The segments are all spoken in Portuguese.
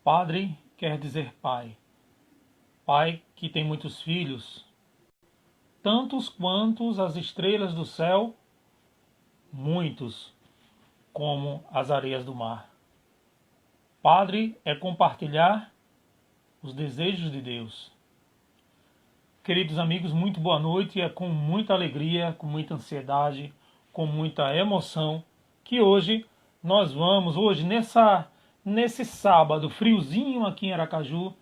Padre quer dizer pai. Pai que tem muitos filhos, tantos quantos as estrelas do céu, muitos como as areias do mar. Padre é compartilhar os desejos de Deus. Queridos amigos, muito boa noite. É com muita alegria, com muita ansiedade, com muita emoção que hoje nós vamos, nesse sábado friozinho aqui em Aracaju,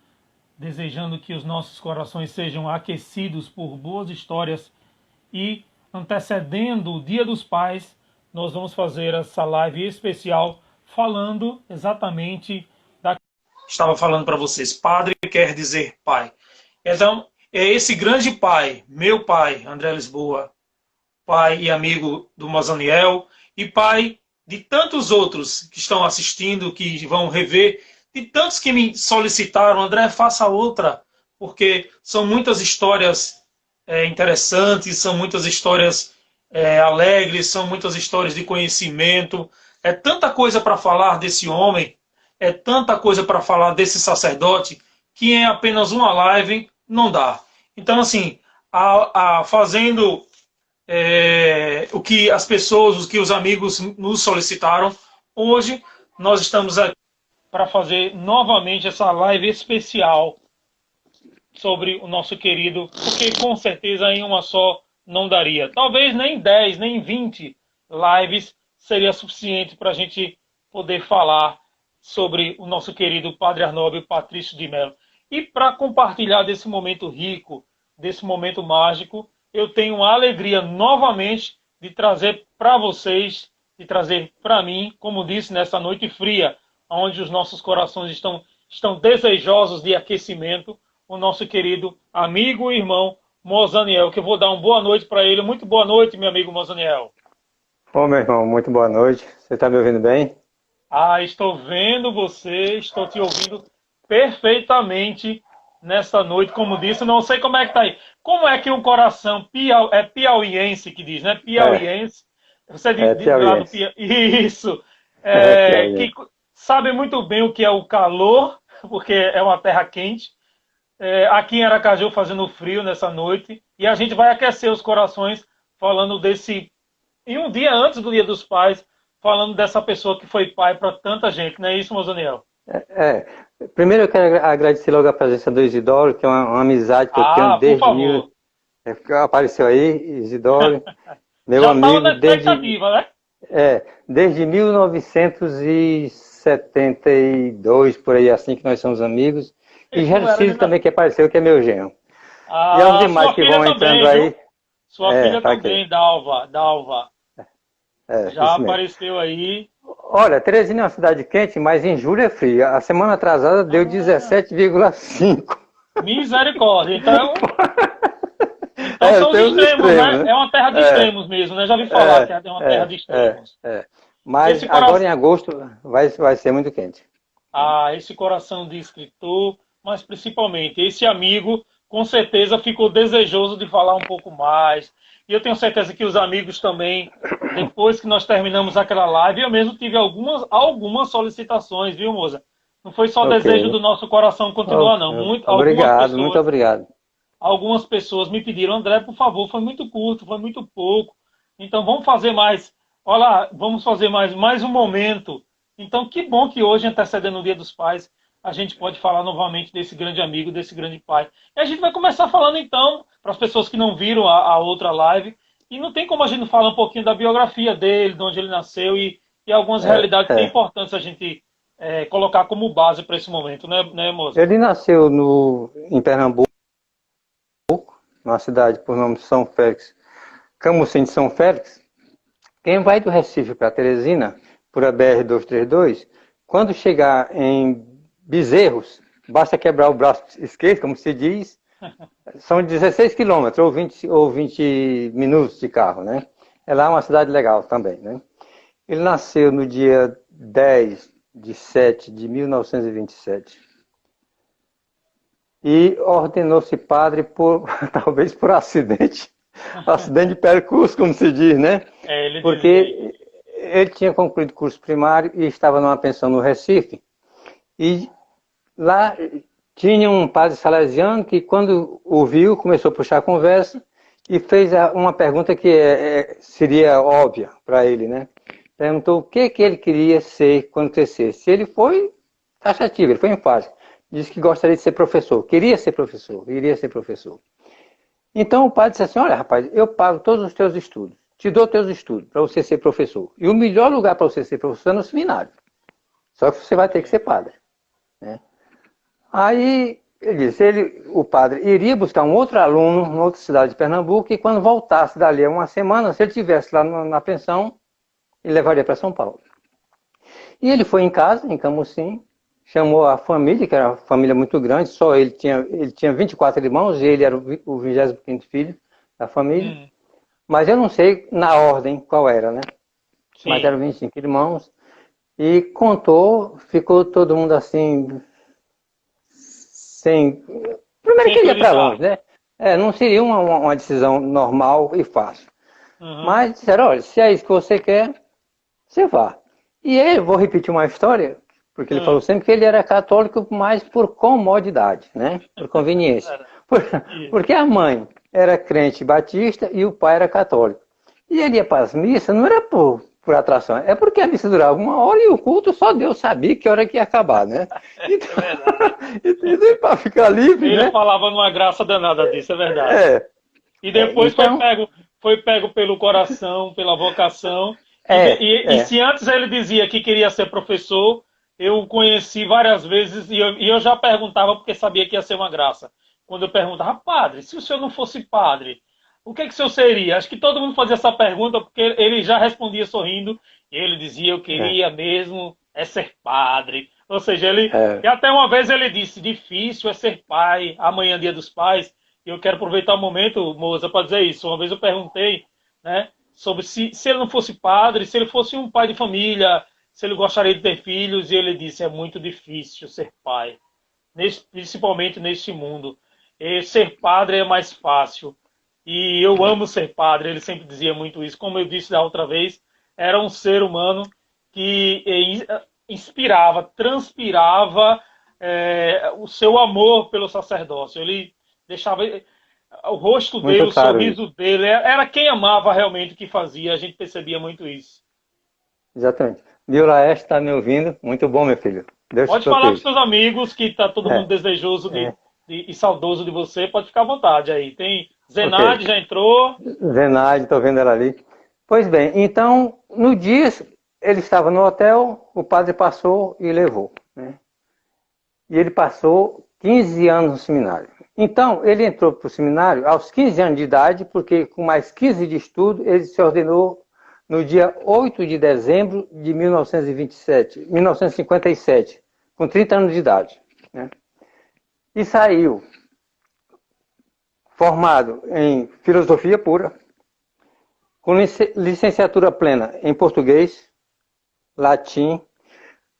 desejando que os nossos corações sejam aquecidos por boas histórias e antecedendo o Dia dos Pais, nós vamos fazer essa live especial falando exatamente da... Estava falando para vocês, Padre quer dizer pai. Então, é esse grande pai, meu pai, André Lisboa, pai e amigo do Mozaniel, e pai de tantos outros que estão assistindo, que vão rever, de tantos que me solicitaram, André, faça outra, porque são muitas histórias interessantes, são muitas histórias alegres, são muitas histórias de conhecimento, é tanta coisa para falar desse homem, é tanta coisa para falar desse sacerdote, que em apenas uma live não dá. Então, assim, fazendo o que as pessoas, o que os amigos nos solicitaram, hoje nós estamos aqui para fazer novamente essa live especial sobre o nosso querido, porque com certeza em uma só não daria. Talvez nem 10, nem 20 lives seria suficiente para a gente poder falar sobre o nosso querido Padre Arnóbio Patrício de Mello. E para compartilhar desse momento rico, desse momento mágico, eu tenho a alegria novamente de trazer para vocês, de trazer para mim, como disse, nessa noite fria, onde os nossos corações estão desejosos de aquecimento, o nosso querido amigo e irmão Mozaniel, que eu vou dar uma boa noite para ele. Muito boa noite, meu amigo Mozaniel. Ô, meu irmão, muito boa noite. Você está me ouvindo bem? Estou vendo você, estou te ouvindo perfeitamente nessa noite, como disse. Não sei como é que tá aí. Como é que um coração piauiense que diz, né? Piauiense. Você diz lá do piauiense. Isso. Que Piauiense. sabe muito bem o que é o calor, porque é uma terra quente. Aqui em Aracaju fazendo frio nessa noite. E a gente vai aquecer os corações falando desse... E um dia antes do Dia dos Pais, falando dessa pessoa que foi pai para tanta gente. Não é isso, Mozaniel? Primeiro eu quero agradecer logo a presença do Isidoro, que é uma amizade que eu tenho desde... Por favor. Apareceu aí, Isidoro, meu Já amigo estava na expectativa, né? desde 1972, por aí assim, que nós somos amigos. E Gercílio também que apareceu, que é meu genro. E aos demais que vão entrando também, aí... Sua filha tá também, aqui. Dalva. Já Isso mesmo. apareceu aí. Olha, Teresina é uma cidade quente, mas em julho é fria. A semana atrasada deu 17,5. Misericórdia. Então são os extremos, né? É uma terra de extremos mesmo, né? Já ouvi falar que é uma terra de extremos. Mas agora em agosto vai ser muito quente. Esse coração de escritor, mas principalmente esse amigo, com certeza ficou desejoso de falar um pouco mais. E eu tenho certeza que os amigos também, depois que nós terminamos aquela live, eu mesmo tive algumas solicitações, viu, moça? Não foi só desejo do nosso coração continuar, não. Obrigado, muito obrigado. Algumas pessoas me pediram, André, por favor, foi muito curto, foi muito pouco. Então vamos fazer mais. Olha, vamos fazer mais um momento. Então que bom que hoje, antecedendo o Dia dos Pais, a gente pode falar novamente desse grande amigo, desse grande pai. E a gente vai começar falando então, para as pessoas que não viram a outra live, e não tem como a gente falar um pouquinho da biografia dele, de onde ele nasceu e algumas realidades que é importante a gente colocar como base para esse momento, né, moça? Ele nasceu em Pernambuco, numa cidade por nome de São Félix, Camusim de São Félix. Quem vai do Recife para Teresina, por a BR-232, quando chegar em Bezerros, basta quebrar o braço esquerdo, como se diz, são 16 quilômetros ou 20 minutos de carro, né? É lá uma cidade legal também, né? Ele nasceu no dia 10/7/1927 e ordenou-se padre talvez por acidente de percurso, como se diz, né? Porque ele tinha concluído curso primário e estava numa pensão no Recife e lá tinha um padre salesiano que, quando o viu, começou a puxar a conversa e fez uma pergunta que seria óbvia para ele, né? Perguntou o que ele queria ser quando crescesse. Ele foi taxativo, ele foi enfático. Disse que gostaria de ser professor, queria ser professor, iria ser professor. Então o padre disse assim, olha rapaz, eu pago todos os teus estudos, te dou teus estudos para você ser professor. E o melhor lugar para você ser professor é no seminário. Só que você vai ter que ser padre, né? Aí ele disse, o padre iria buscar um outro aluno em outra cidade de Pernambuco e quando voltasse dali a uma semana, se ele estivesse lá na pensão, ele levaria para São Paulo. E ele foi em casa, em Camusim, chamou a família, que era uma família muito grande, só ele tinha 24 irmãos, e ele era o 25º filho da família. Mas eu não sei na ordem qual era, né? Sim. Mas eram 25 irmãos. E contou, ficou todo mundo assim, sem... Primeiro que ele ia para longe, né? Não seria uma decisão normal e fácil. Mas disseram, olha, se é isso que você quer, você vá. E ele, vou repetir uma história, porque ele falou sempre que ele era católico mais por comodidade, né? Por conveniência. Porque a mãe era crente batista e o pai era católico. E ele ia para as missas, não era por atração, é porque a missa durava 1 hora e o culto só Deus sabia que hora que ia acabar, né? Então, então para ficar livre, ele né? falava numa graça danada disso, é verdade. E depois então... foi pego pelo coração, pela vocação. E se antes ele dizia que queria ser professor, eu o conheci várias vezes e eu já perguntava porque sabia que ia ser uma graça. Quando eu perguntava, padre, se o senhor não fosse padre, o que o senhor seria? Acho que todo mundo fazia essa pergunta porque ele já respondia sorrindo e ele dizia, eu queria mesmo ser padre. Ou seja, e até uma vez ele disse, difícil é ser pai, amanhã é dia dos pais. E eu quero aproveitar o momento, moça, para dizer isso. Uma vez eu perguntei, né, sobre se ele não fosse padre, se ele fosse um pai de família, se ele gostaria de ter filhos, e ele disse, é muito difícil ser pai, principalmente neste mundo. E ser padre é mais fácil. E eu amo ser padre, ele sempre dizia muito isso. Como eu disse da outra vez, era um ser humano que inspirava, transpirava o seu amor pelo sacerdócio. Ele deixava o rosto dele, o sorriso dele, era quem amava realmente o que fazia, a gente percebia muito isso. Exatamente. Biolaeste está me ouvindo? Muito bom, meu filho. Deus pode falar com os seus amigos, que está todo mundo desejoso e saudoso de você, pode ficar à vontade aí. Tem Zenade, já entrou. Zenade, estou vendo ela ali. Pois bem, então, no dia, ele estava no hotel, o padre passou e levou, né? E ele passou 15 anos no seminário. Então, ele entrou para o seminário aos 15 anos de idade, porque com mais 15 de estudo, ele se ordenou no dia 8 de dezembro de 1957, com 30 anos de idade, né? E saiu formado em filosofia pura, com licenciatura plena em português, latim,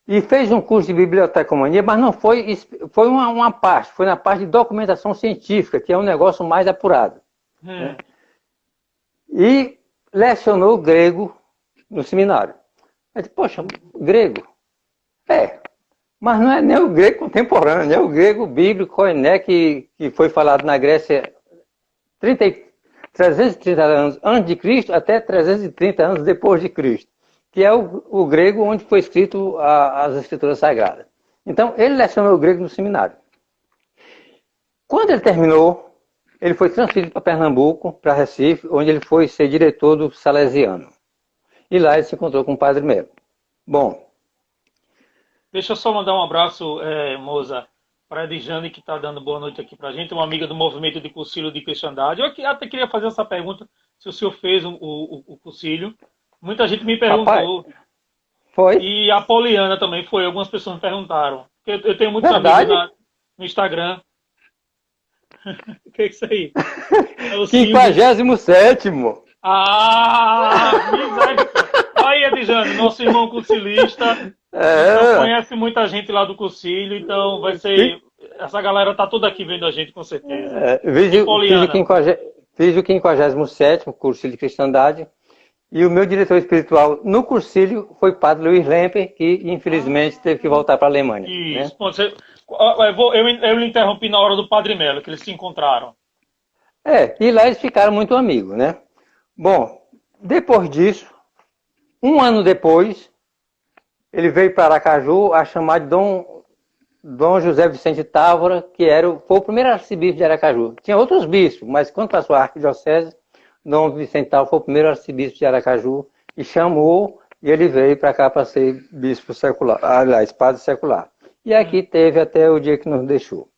e fez um curso de bibliotecomania, mas não foi uma parte, foi na parte de documentação científica, que é um negócio mais apurado. Né? E lecionou grego no seminário. Eu disse, poxa, grego? Mas não é nem o grego contemporâneo, é o grego bíblico, koiné, que foi falado na Grécia 330 anos antes de Cristo até 330 anos depois de Cristo, que é o grego onde foi escrito as escrituras sagradas. Então, ele lecionou o grego no seminário. Quando ele terminou, ele foi transferido para Pernambuco, para Recife, onde ele foi ser diretor do Salesiano. E lá ele se encontrou com o Padre Melo. Bom. Deixa eu só mandar um abraço, moça, para a Edjane, que está dando boa noite aqui para a gente, uma amiga do Movimento de Concílio de Cristandade. Eu até queria fazer essa pergunta, se o senhor fez o concílio. Muita gente me perguntou. Rapaz, foi? E a Poliana também foi, algumas pessoas me perguntaram. Eu tenho muitos amigos no Instagram. O que é isso aí? É o 57º. Misericórdia. Aí, Edjane, nosso irmão concilista, então, conhece muita gente lá do concílio, então vai ser... Essa galera tá toda aqui vendo a gente, com certeza. Fiz o 57º Cursilho de Cristandade, e o meu diretor espiritual no cursilho foi o Padre Luiz Lemper, que infelizmente teve que voltar para a Alemanha. Isso. Né? Eu lhe interrompi na hora do Padre Melo, que eles se encontraram. E lá eles ficaram muito amigos, né? Bom, depois disso, um ano depois, ele veio para Aracaju a chamar de Dom José Vicente Távora, que foi o primeiro arcebispo de Aracaju. Tinha outros bispos, mas quando passou a arquidiocese, Dom Vicente Távora foi o primeiro arcebispo de Aracaju e chamou, e ele veio para cá para ser bispo secular, aliás, padre secular. E aqui teve até o dia que nos deixou.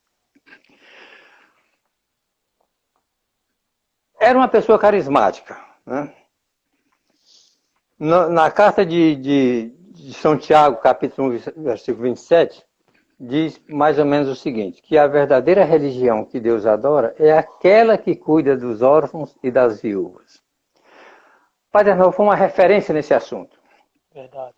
Era uma pessoa carismática, né? Na carta de São Tiago, capítulo 1, versículo 27, diz mais ou menos o seguinte, que a verdadeira religião que Deus adora é aquela que cuida dos órfãos e das viúvas. Padre Arnaldo foi uma referência nesse assunto. Verdade.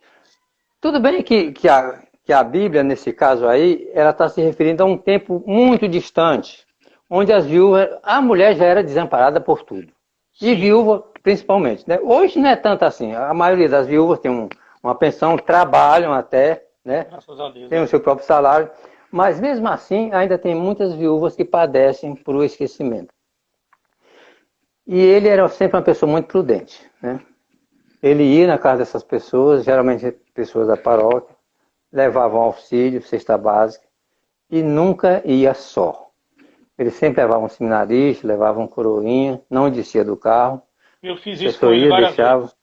Tudo bem que a Bíblia, nesse caso aí, ela está se referindo a um tempo muito distante, onde as viúvas, a mulher já era desamparada por tudo. E viúva, principalmente, né? Hoje não é tanto assim. A maioria das viúvas tem uma pensão, trabalham até, né? Graças a Deus. Tem o seu próprio salário. Mas mesmo assim, ainda tem muitas viúvas que padecem por o esquecimento. E ele era sempre uma pessoa muito prudente, né? Ele ia na casa dessas pessoas, geralmente pessoas da paróquia, levavam auxílio, cesta básica, e nunca ia só. Ele sempre levava um seminarista, levava um coroinha, não descia do carro. Eu fiz isso com ele várias vezes.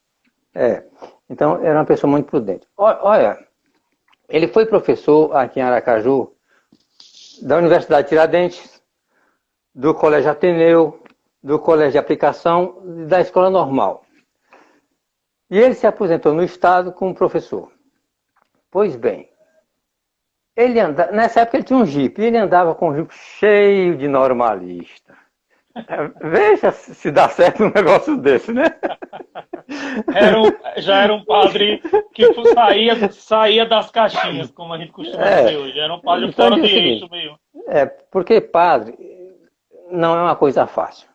Então, era uma pessoa muito prudente. Olha, ele foi professor aqui em Aracaju, da Universidade Tiradentes, do Colégio Ateneu, do Colégio de Aplicação e da Escola Normal. E ele se aposentou no Estado como professor. Pois bem, nessa época ele tinha um jipe, e ele andava com um jipe cheio de normalista. Veja se dá certo um negócio desse, né? Já era um padre que saía das caixinhas, como a gente costuma dizer hoje. Era um padre então, fora de eixo mesmo. Porque padre não é uma coisa fácil.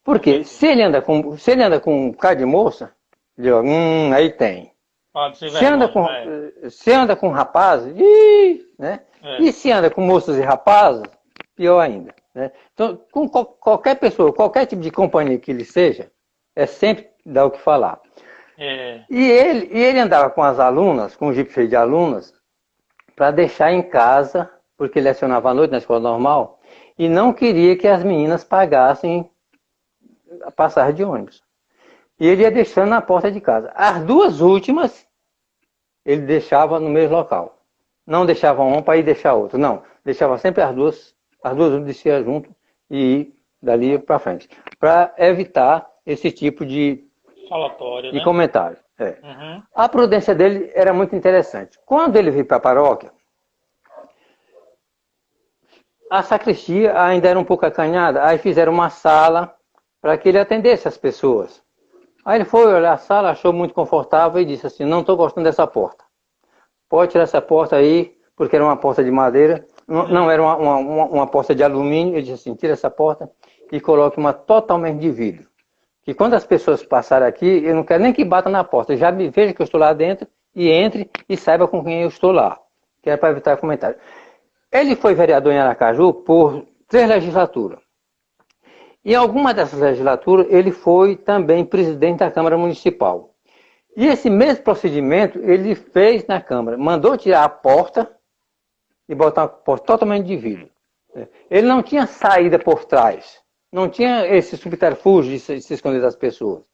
Porque se ele anda com um cara de moça, aí tem. Se anda com rapazes, né? E se anda com moças e rapazes, pior ainda. Né? Então, com qualquer pessoa, qualquer tipo de companhia que ele seja, sempre dá o que falar. E ele andava com as alunas, com um jipe cheio de alunas, para deixar em casa, porque ele lecionava à noite na escola normal, e não queria que as meninas pagassem a passagem de ônibus. E ele ia deixando na porta de casa. As duas últimas, ele deixava no mesmo local. Não deixava uma para ir deixar outra. Não, deixava sempre as duas descia junto e ir dali para frente. Para evitar esse tipo de falatório, de comentário. Uhum. A prudência dele era muito interessante. Quando ele veio para a paróquia, a sacristia ainda era um pouco acanhada, aí fizeram uma sala para que ele atendesse as pessoas. Aí ele foi olhar a sala, achou muito confortável e disse assim, não estou gostando dessa porta. Pode tirar essa porta aí, porque era uma porta de madeira, não era uma porta de alumínio. Ele disse assim, tira essa porta e coloque uma totalmente de vidro. Que quando as pessoas passarem aqui, eu não quero nem que bata na porta, já me veja que eu estou lá dentro e entre e saiba com quem eu estou lá. Que era para evitar comentário. Ele foi vereador em Aracaju por 3 legislaturas. Em alguma dessas legislaturas, ele foi também presidente da Câmara Municipal. E esse mesmo procedimento ele fez na Câmara. Mandou tirar a porta e botar uma porta totalmente de vidro. Ele não tinha saída por trás. Não tinha esse subterfúgio de se esconder das pessoas.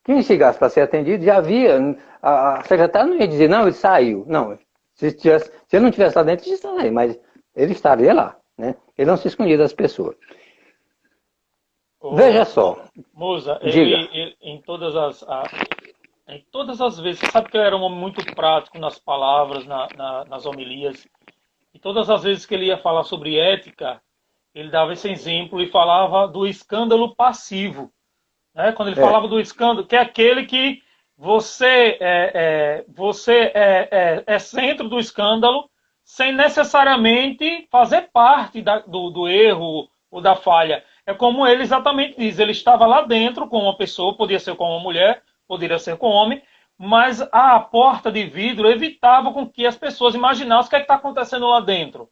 Quem chegasse para ser atendido já via. A secretária não ia dizer, não, ele saiu. Não, se ele não tivesse lá dentro, ele estaria, mas ele estaria lá. Né? Ele não se escondia das pessoas. Veja só. Moza, ele em todas as vezes, você sabe que ele era um homem muito prático nas palavras, nas homilias. E todas as vezes que ele ia falar sobre ética, ele dava esse exemplo e falava do escândalo passivo. Né? Quando ele falava do escândalo, que é aquele que você é centro do escândalo sem necessariamente fazer parte do erro ou da falha. É como ele exatamente diz, ele estava lá dentro com uma pessoa, podia ser com uma mulher, poderia ser com um homem, mas a porta de vidro evitava com que as pessoas imaginassem o que está acontecendo lá dentro.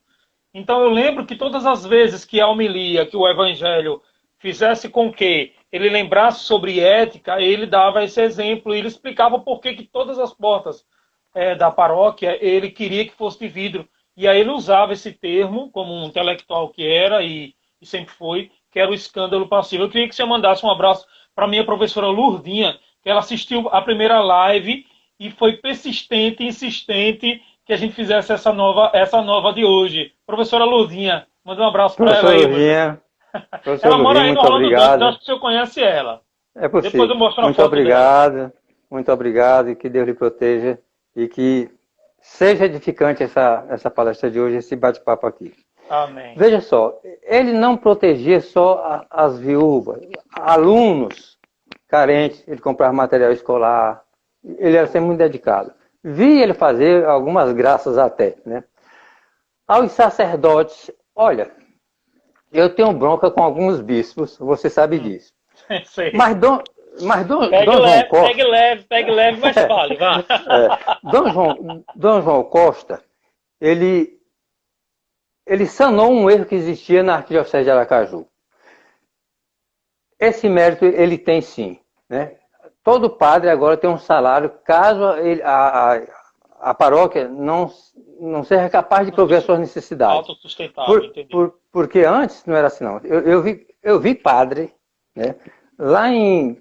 Então eu lembro que todas as vezes que a homilia, que o evangelho fizesse com que ele lembrasse sobre ética, ele dava esse exemplo, e ele explicava por que todas as portas da paróquia ele queria que fosse de vidro. E aí ele usava esse termo, como um intelectual que era e sempre foi, que era o escândalo passivo. Eu queria que você mandasse um abraço para minha professora Lurdinha, que ela assistiu a primeira live e foi persistente, insistente que a gente fizesse essa nova de hoje. Professora Lurdinha, manda um abraço para ela Professor aí, meu Deus. Lurdinha, professor Ela mora Lurdinha, aí no muito Rolando Dantas, obrigado. acho que você conhece ela. É Depois eu possível. mostro a foto dela. Muito obrigado e que Deus lhe proteja e que seja edificante essa palestra de hoje, esse bate-papo aqui. Amém. Veja só, ele não protegia só as viúvas, alunos carentes, ele comprava material escolar, ele era sempre muito dedicado. Vi ele fazer algumas graças até, né? Aos sacerdotes, olha, eu tenho bronca com alguns bispos, você sabe disso. Sei. Mas Dom João Costa, Pegue leve, mas fale, vá. Dom João Costa, ele sanou um erro que existia na Arquidiocese de Aracaju. Esse mérito ele tem sim, né? Todo padre agora tem um salário, caso a paróquia não seja capaz de prover as suas necessidades. Autossustentável, entendi. Porque antes não era assim, não. Eu vi padre, né, lá em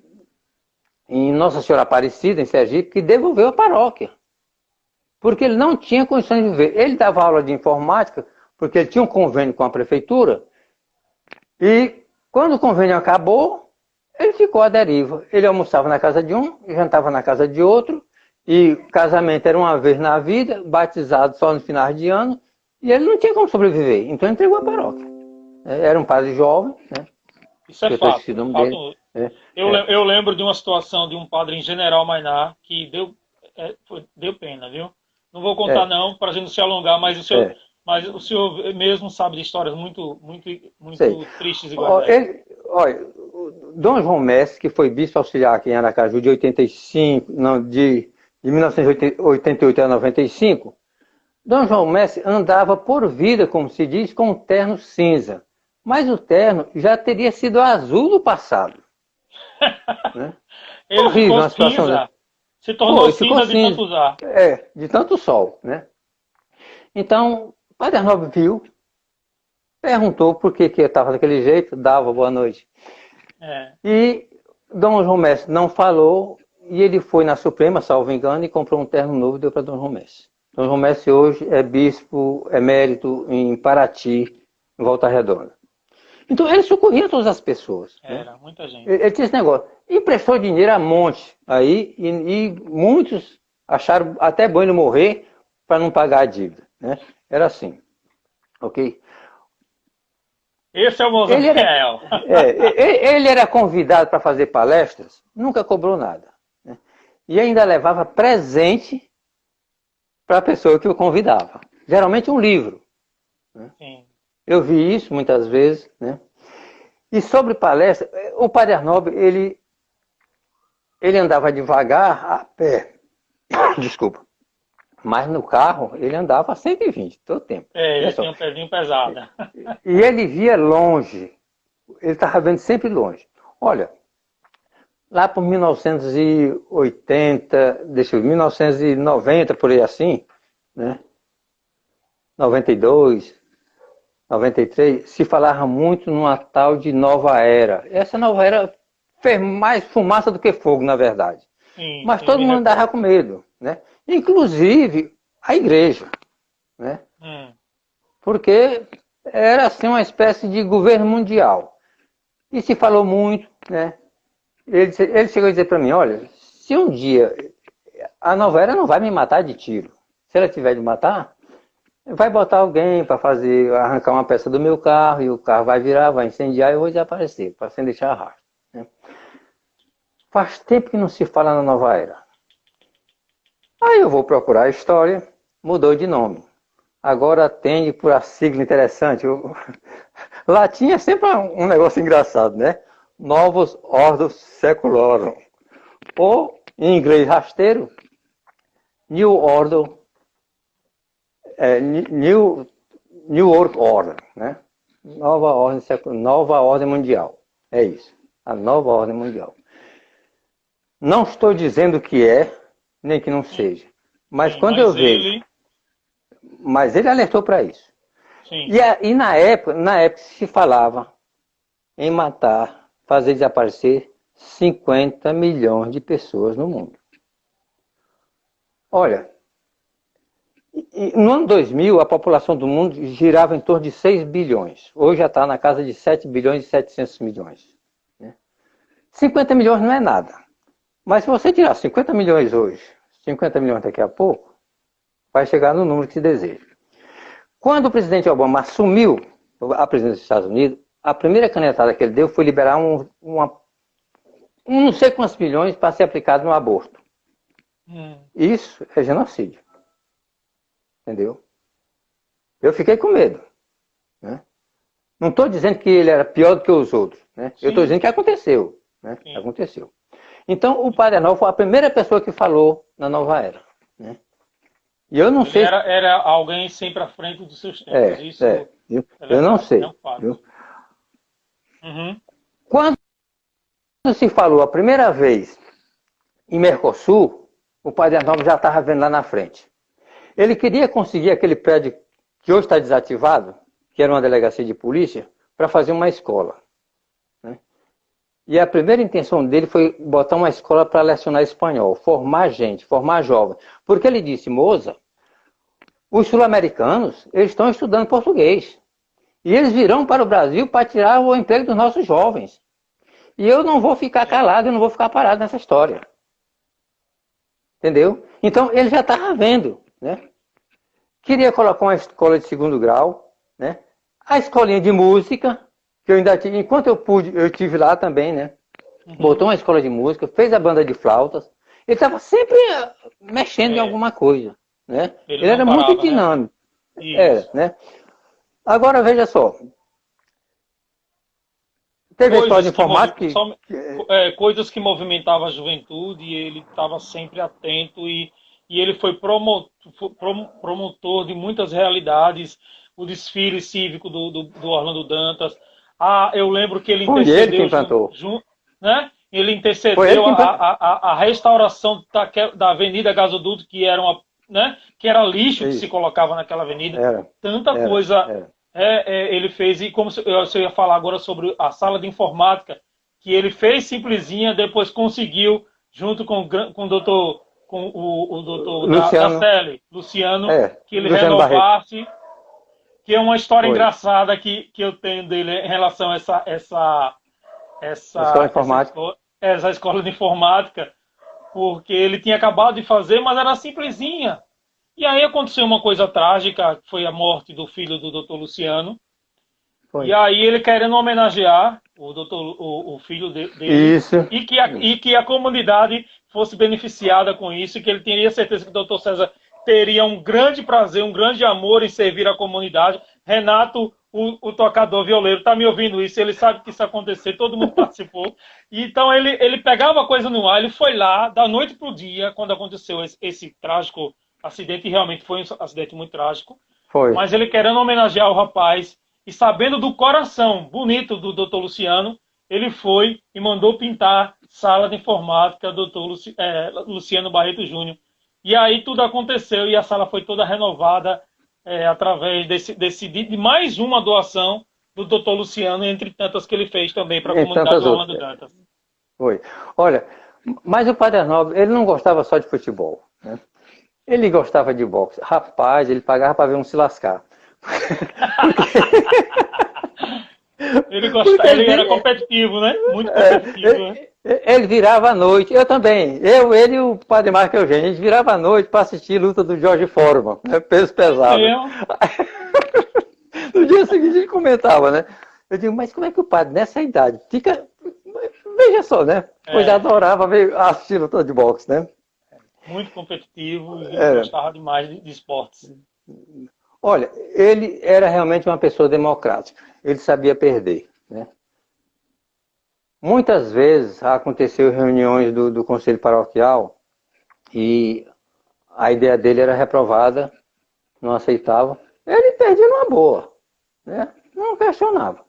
Nossa Senhora Aparecida, em Sergipe, que devolveu a paróquia. Porque ele não tinha condições de viver. Ele dava aula de informática, porque ele tinha um convênio com a prefeitura, e quando o convênio acabou, ele ficou à deriva. Ele almoçava na casa de um, jantava na casa de outro, e casamento era uma vez na vida, batizado só no final de ano, e ele não tinha como sobreviver. Então ele entregou a paróquia. Era um padre jovem, né? Isso é fato. Eu Eu lembro de uma situação de um padre em General Mainar que deu pena, viu? Não vou contar não, para a gente não se alongar, mas o senhor mesmo sabe de histórias muito tristes iguais a essa. Olha, Dom João Messi, que foi bispo auxiliar aqui em Aracaju de 85, não, de 1988 a 95, Dom João Messi andava por vida, como se diz, com um terno cinza. Mas o terno já teria sido azul no passado. Né? Ele horrível, ficou cinza. Se tornou cinza de tanto usar. De tanto sol, né? Então, o Padre Arnaldo viu, perguntou por que eu estava daquele jeito, dava boa noite. E Dom João Messi não falou, e ele foi na Suprema, salvo engano, e comprou um terno novo e deu para Dom João Messi. Dom João Messi hoje é bispo emérito em Paraty, em Volta Redonda. Então ele socorria todas as pessoas. Era, né? Muita gente. Ele tinha esse negócio. Emprestou dinheiro a monte aí, e muitos acharam até bom ele morrer para não pagar a dívida. Né? Era assim. Ok? Esse é o Moisés. Ele era convidado para fazer palestras, nunca cobrou nada. Né? E ainda levava presente para a pessoa que o convidava. Geralmente um livro. Né? Sim. Eu vi isso muitas vezes. Né? E sobre palestra, o Padre Arnaldo, ele andava devagar a pé. Desculpa. Mas no carro, ele andava a 120 todo o tempo. Ele tinha um pezinho pesado. E ele via longe. Ele estava vendo sempre longe. Olha, lá por 1980, 1990, por aí assim, né? 92, 93, se falava muito numa tal de nova era. Essa nova era fez mais fumaça do que fogo, na verdade. Sim, mas todo mundo andava com medo, né? Inclusive a igreja, né? Porque era assim uma espécie de governo mundial. E se falou muito, né? Ele chegou a dizer para mim, olha, se um dia a nova era não vai me matar de tiro. Se ela tiver de matar, vai botar alguém para arrancar uma peça do meu carro, e o carro vai virar, vai incendiar e eu vou desaparecer, para sem deixar rastro. Né? Faz tempo que não se fala na nova era. Aí eu vou procurar a história, mudou de nome. Agora atende por a sigla interessante. Latim é sempre um negócio engraçado, né? Novus Ordo Seclorum. Ou, em inglês rasteiro, New Ordo, New World Order, né? Nova ordem mundial. É isso. A nova ordem mundial. Não estou dizendo que é, nem que não seja. Mas Sim, quando mas eu vejo... Mas ele alertou para isso. Sim. E na época se falava em matar, fazer desaparecer 50 milhões de pessoas no mundo. Olha, no ano 2000, a população do mundo girava em torno de 6 bilhões. Hoje já está na casa de 7 bilhões e 700 milhões. 50 milhões não é nada. Mas se você tirar 50 milhões hoje, 50 milhões daqui a pouco, vai chegar no número que se deseja. Quando o presidente Obama assumiu a presidência dos Estados Unidos, a primeira canetada que ele deu foi liberar não sei quantos milhões para ser aplicado no aborto. Isso é genocídio. Entendeu? Eu fiquei com medo. Né? Não estou dizendo que ele era pior do que os outros. Né? Eu estou dizendo que aconteceu. Né? Aconteceu. Então, o Padre Arnaldo foi a primeira pessoa que falou na nova era. Né? E eu não sei... Era alguém sempre à frente dos seus tempos. Isso eu não sei. Quando se falou a primeira vez em Mercosul, o Padre Arnaldo já estava vendo lá na frente. Ele queria conseguir aquele prédio que hoje está desativado, que era uma delegacia de polícia, para fazer uma escola. Né? E a primeira intenção dele foi botar uma escola para lecionar espanhol, formar gente, formar jovens. Porque ele disse, moça, os sul-americanos, eles estão estudando português. E eles virão para o Brasil para tirar o emprego dos nossos jovens. E eu não vou ficar calado, eu não vou ficar parado nessa história. Entendeu? Então, ele já estava vendo, né? Queria colocar uma escola de segundo grau, né? A escolinha de música, que eu ainda tive, enquanto eu pude, eu tive lá também, né? Botou uma escola de música, fez a banda de flautas. Ele estava sempre mexendo em alguma coisa, né? Ele era muito dinâmico. Né? Agora, veja só. Teve a escola de informática coisas que movimentavam a juventude e ele estava sempre atento e ele foi promotor de muitas realidades, o desfile cívico do Orlando Dantas. Eu lembro que ele intercedeu. Foi ele que implantou. Né? Ele intercedeu a restauração da Avenida Gasoduto, que era que era lixo que se colocava naquela avenida. Tanta coisa ele fez. E como eu ia falar agora sobre a sala de informática, que ele fez simplesinha, depois conseguiu, junto com o doutor Luciano, da CELI, Luciano, que ele renovasse, que é uma história engraçada que eu tenho dele em relação a essa escola de informática, porque ele tinha acabado de fazer, mas era simplesinha. E aí aconteceu uma coisa trágica, que foi a morte do filho do doutor Luciano. E aí ele querendo homenagear o filho dele. Isso. E que a comunidade fosse beneficiada com isso, e que ele teria certeza que o doutor César teria um grande prazer, um grande amor em servir a comunidade. Renato, o tocador violeiro, está me ouvindo isso, ele sabe que isso ia acontecer, todo mundo participou. E então ele pegava a coisa no ar, ele foi lá, da noite para o dia, quando aconteceu esse trágico acidente, e realmente foi um acidente muito trágico. Mas ele querendo homenagear o rapaz, e sabendo do coração bonito do doutor Luciano, ele foi e mandou pintar sala de informática do doutor Luciano Barreto Júnior. E aí tudo aconteceu e a sala foi toda renovada através de mais uma doação do doutor Luciano, entre tantas que ele fez também para a comunidade do Orlando Dantas. Olha, mas o Padre Arnaldo, ele não gostava só de futebol, né? Ele gostava de boxe. Rapaz, ele pagava para ver um se lascar. Ele era competitivo, né? Muito competitivo, né? Ele virava à noite, eu também. Ele e o Padre Marco Eugênio, a gente virava à noite para assistir a luta do Jorge Foreman, né? Peso pesado. No dia seguinte ele comentava, né? Eu digo, mas como é que o padre, nessa idade, fica... Veja só, né? Pois adorava assistir a luta de boxe, né? Muito competitivo e gostava demais de esportes. Olha, ele era realmente uma pessoa democrática. Ele sabia perder, né? Muitas vezes aconteceu reuniões do conselho paroquial e a ideia dele era reprovada, não aceitava. ele perdia numa boa, né? Não questionava.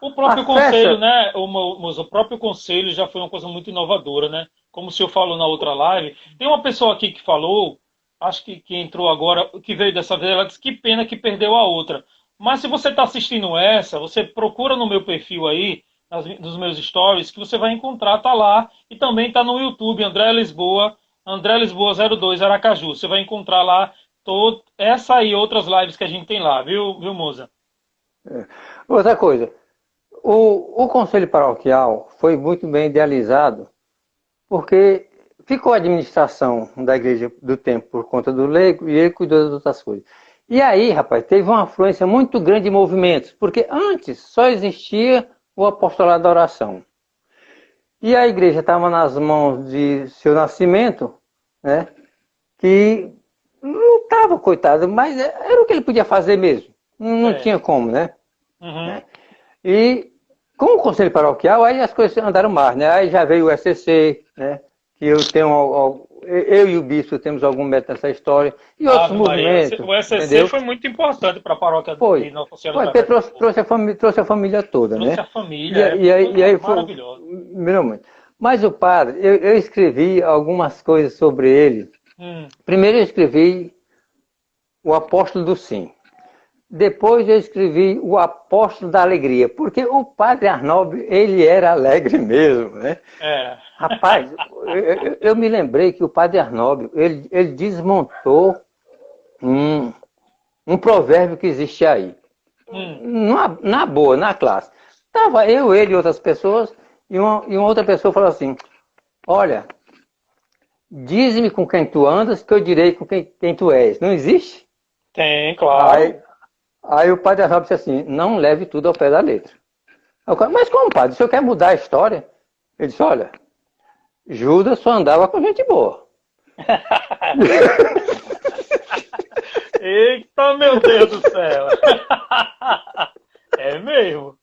O próprio A conselho, festa, né, o próprio conselho já foi uma coisa muito inovadora, né? Como o senhor falou na outra live. Tem uma pessoa aqui que falou, acho que entrou agora, que veio dessa vez, ela disse que pena que perdeu a outra. Mas se você está assistindo essa, você procura no meu perfil aí, nos meus stories, que você vai encontrar, tá lá. E também tá no YouTube, André Lisboa 02 Aracaju. Você vai encontrar lá essa e outras lives que a gente tem lá, viu, Moza? outra coisa, o Conselho Paroquial foi muito bem idealizado, porque ficou a administração da igreja do tempo por conta do leigo e ele cuidou das outras coisas. E aí, rapaz, teve uma afluência muito grande de movimentos, porque antes só existia o apostolado da oração. E a igreja estava nas mãos de seu nascimento, né? Que lutava, coitado, mas era o que ele podia fazer mesmo. Não É. tinha como, né? Uhum. E com o conselho paroquial, aí as coisas andaram mais, né? Aí já veio o SCC, né? Que eu e o bispo temos algum mérito nessa história, e outros Ave Maria, movimentos, o SCC entendeu? foi muito importante para a paróquia de Foi. Nossa Senhora Foi, do porque Perpétuo trouxe, Socorro. trouxe a família toda, Trouxe né? a família, E foi aí foi. maravilhoso. Melhor muito. Mas o padre, eu escrevi algumas coisas sobre ele. Hum, Primeiro eu escrevi o apóstolo do sim. Depois eu escrevi o apóstolo da alegria, porque o padre Arnaldo, ele era alegre mesmo, né? é. Rapaz, eu me lembrei que o padre Arnaldo, ele desmontou um provérbio que existe aí. Hum, Na boa, na classe. Tava eu, ele e outras pessoas, e uma outra pessoa falou assim, olha, dize-me com quem tu andas, que eu direi com quem tu és. Não existe? tem, claro. Aí, aí o padre Arnaldo disse assim, não leve tudo ao pé da letra. Mas como, padre? O senhor quer mudar a história? Ele disse, olha, Judas só andava com gente boa. Eita, meu Deus do céu. É mesmo.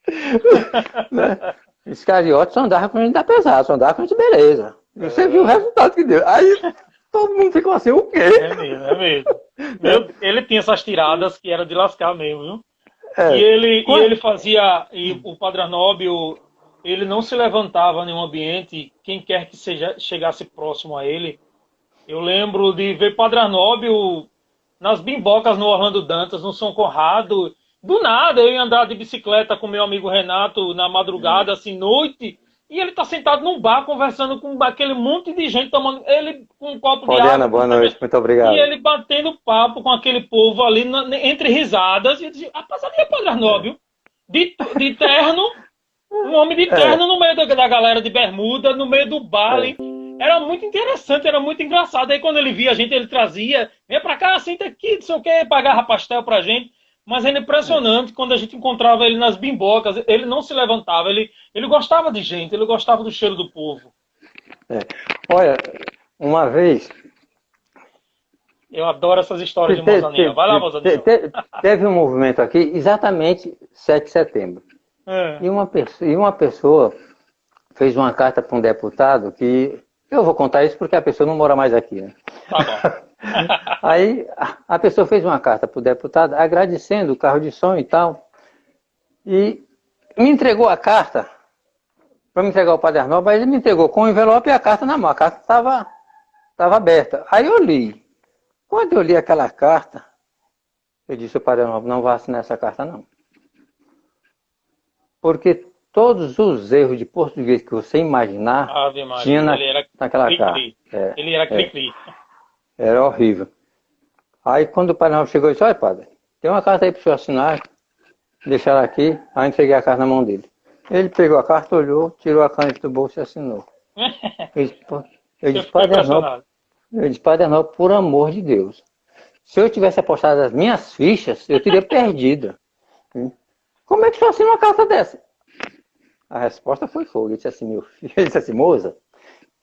Né? Iscariote só andava com gente da pesada, só andava com gente beleza. E você viu o resultado que deu. Aí todo mundo ficou assim, o quê? É mesmo, é mesmo. Ele tinha essas tiradas que era de lascar mesmo, viu? É. E ele fazia, e o Padre Arnóbio, ele não se levantava em um ambiente, quem quer que chegasse próximo a ele. Eu lembro de ver Padre Arnóbio nas bimbocas no Orlando Dantas, no São Conrado. Do nada, eu ia andar de bicicleta com meu amigo Renato na madrugada, assim, noite, e ele tá sentado num bar conversando com aquele monte de gente, tomando ele com um copo de Poliana, água. boa noite, muito E obrigado. ele batendo papo com aquele povo ali, entre risadas. E eu disse, rapaz, ali é Padre Arnóbio, de terno, um homem de terno no meio da galera de bermuda, no meio do bar ali. Era muito interessante, era muito engraçado. Aí quando ele via a gente, ele trazia, vem pra cá, senta aqui, não sei o que, pagava pastel pra gente. Mas era impressionante quando a gente encontrava ele nas bimbocas, ele não se levantava, ele gostava de gente, ele gostava do cheiro do povo. Olha, uma vez... Eu adoro essas histórias de Mozaninha. Vai lá, Mozaninha. Teve um movimento aqui, exatamente 7 de setembro. É. E uma pessoa fez uma carta para um deputado que... Eu vou contar isso porque a pessoa não mora mais aqui, né? Tá bom. Aí a pessoa fez uma carta para o deputado agradecendo o carro de som e tal. E me entregou a carta para me entregar ao Padre Arnaldo, mas ele me entregou com o envelope e a carta na mão. A carta estava aberta. Aí eu li. Quando eu li aquela carta, eu disse ao Padre Arnaldo, não vou assinar essa carta não. Porque todos os erros de português que você imaginar Ave Maria, tinha ele era naquela cri-cri. carta. Ele era cri-cri. Era horrível. Aí quando o Padre Arnaldo chegou, eu disse, olha, padre, tem uma carta aí para o senhor assinar, deixar ela aqui, aí eu entreguei a carta na mão dele. Ele pegou a carta, olhou, tirou a caneta do bolso e assinou. Eu disse, Padre Arnaldo, por amor de Deus, se eu tivesse apostado as minhas fichas, eu teria perdido. Como é que o senhor assina uma carta dessa? A resposta foi fogo. Ele disse assim, meu filho, ele disse assim, moça,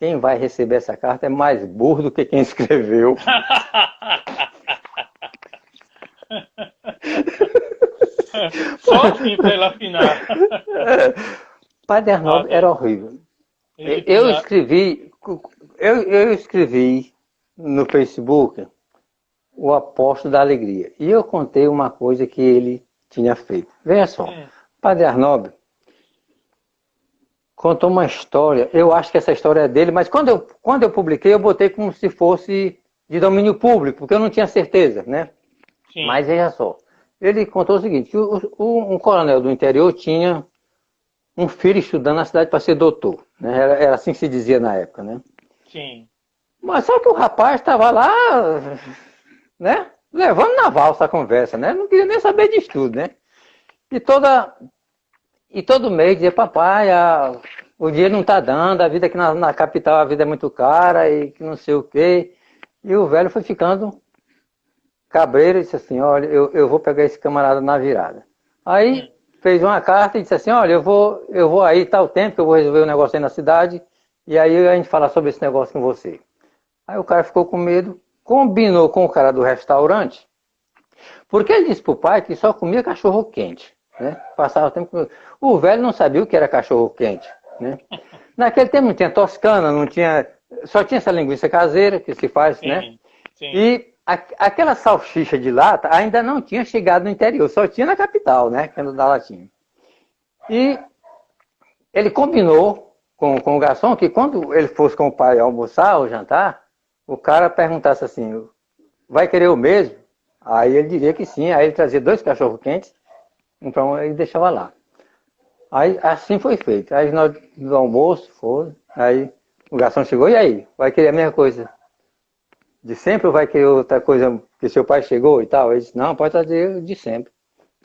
quem vai receber essa carta é mais burro do que quem escreveu. Só assim para ele afinar. Padre Arnaldo era horrível. Eu escrevi no Facebook o apóstolo da alegria. E eu contei uma coisa que ele tinha feito. Veja só, Padre Arnaldo contou uma história, eu acho que essa história é dele, mas quando eu publiquei, eu botei como se fosse de domínio público, porque eu não tinha certeza, né? Sim. Mas veja só, ele contou o seguinte, que um coronel do interior tinha um filho estudando na cidade para ser doutor, né? Era assim que se dizia na época, né? Sim. Mas só que o rapaz estava lá, né? Levando na valsa a conversa, né? Não queria nem saber de estudo, né? E, todo mês dizia, papai, o dinheiro não está dando, a vida aqui na capital, a vida é muito cara e que não sei o quê. E o velho foi ficando cabreiro e disse assim, olha, eu vou pegar esse camarada na virada. Aí fez uma carta e disse assim, olha, eu vou aí tal tempo que eu vou resolver um negócio aí na cidade e aí a gente fala sobre esse negócio com você. Aí o cara ficou com medo, combinou com o cara do restaurante, porque ele disse pro pai que só comia cachorro quente, né? Passava o tempo com... O velho não sabia o que era cachorro quente, né? Naquele tempo não tinha toscana, não tinha... Só tinha essa linguiça caseira que se faz, Sim. né? Sim. E aquela salsicha de lata ainda não tinha chegado no interior, só tinha na capital, né? Que era da latinha. E ele combinou com o garçom que quando ele fosse com o pai almoçar ou jantar, o cara perguntasse assim, vai querer o mesmo? Aí ele diria que sim, aí ele trazia 2 cachorros quentes, então ele deixava lá. Aí assim foi feito. Aí nós do almoço, foi, aí o garçom chegou, e aí? Vai querer a mesma coisa de sempre ou vai querer outra coisa que seu pai chegou e tal? Ele disse, não, pode trazer de sempre.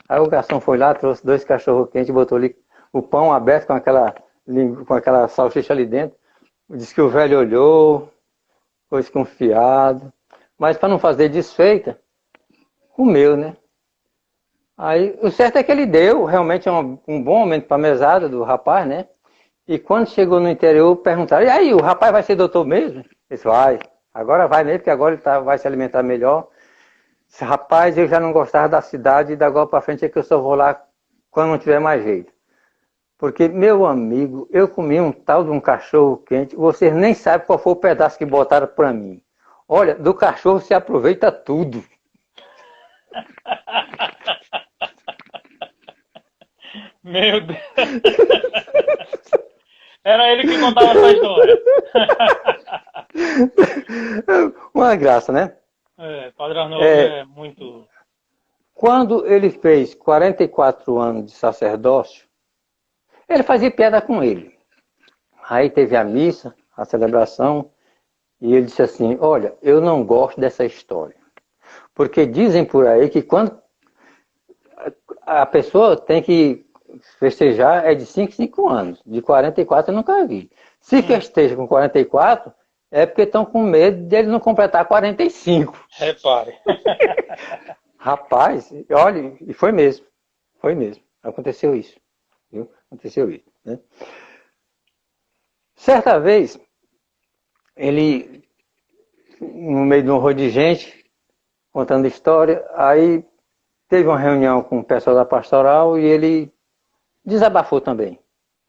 Aí o garçom foi lá, trouxe 2 cachorros quentes, botou ali o pão aberto com aquela salsicha ali dentro. Disse que o velho olhou, ficou desconfiado, mas para não fazer desfeita, comeu, né? Aí o certo é que ele deu realmente um bom aumento para a mesada do rapaz, né? E quando chegou no interior, perguntaram, e aí, o rapaz vai ser doutor mesmo? Ele disse, vai, agora vai mesmo, porque agora ele vai se alimentar melhor. Disse, rapaz, eu já não gostava da cidade, e da agora para frente é que eu só vou lá quando não tiver mais jeito. Porque, meu amigo, eu comi um tal de um cachorro quente, vocês nem sabem qual foi o pedaço que botaram para mim. Olha, do cachorro se aproveita tudo. Meu Deus. Era ele que contava essa história. Uma graça, né? Padre Arnoldo é muito... Quando ele fez 44 anos de sacerdócio, ele fazia piada com ele. Aí teve a missa, a celebração, e ele disse assim, olha, eu não gosto dessa história. Porque dizem por aí que quando a pessoa tem que festejar é de 5 em 5 anos. De 44 eu nunca vi. Se festeja com 44, é porque estão com medo dele não completar 45. Repare. Rapaz, olha, e foi mesmo. Foi mesmo. Aconteceu isso. Viu? Aconteceu isso. Né? Certa vez, ele, no meio de um rolo de gente, contando história, aí teve uma reunião com o pessoal da pastoral e ele desabafou também.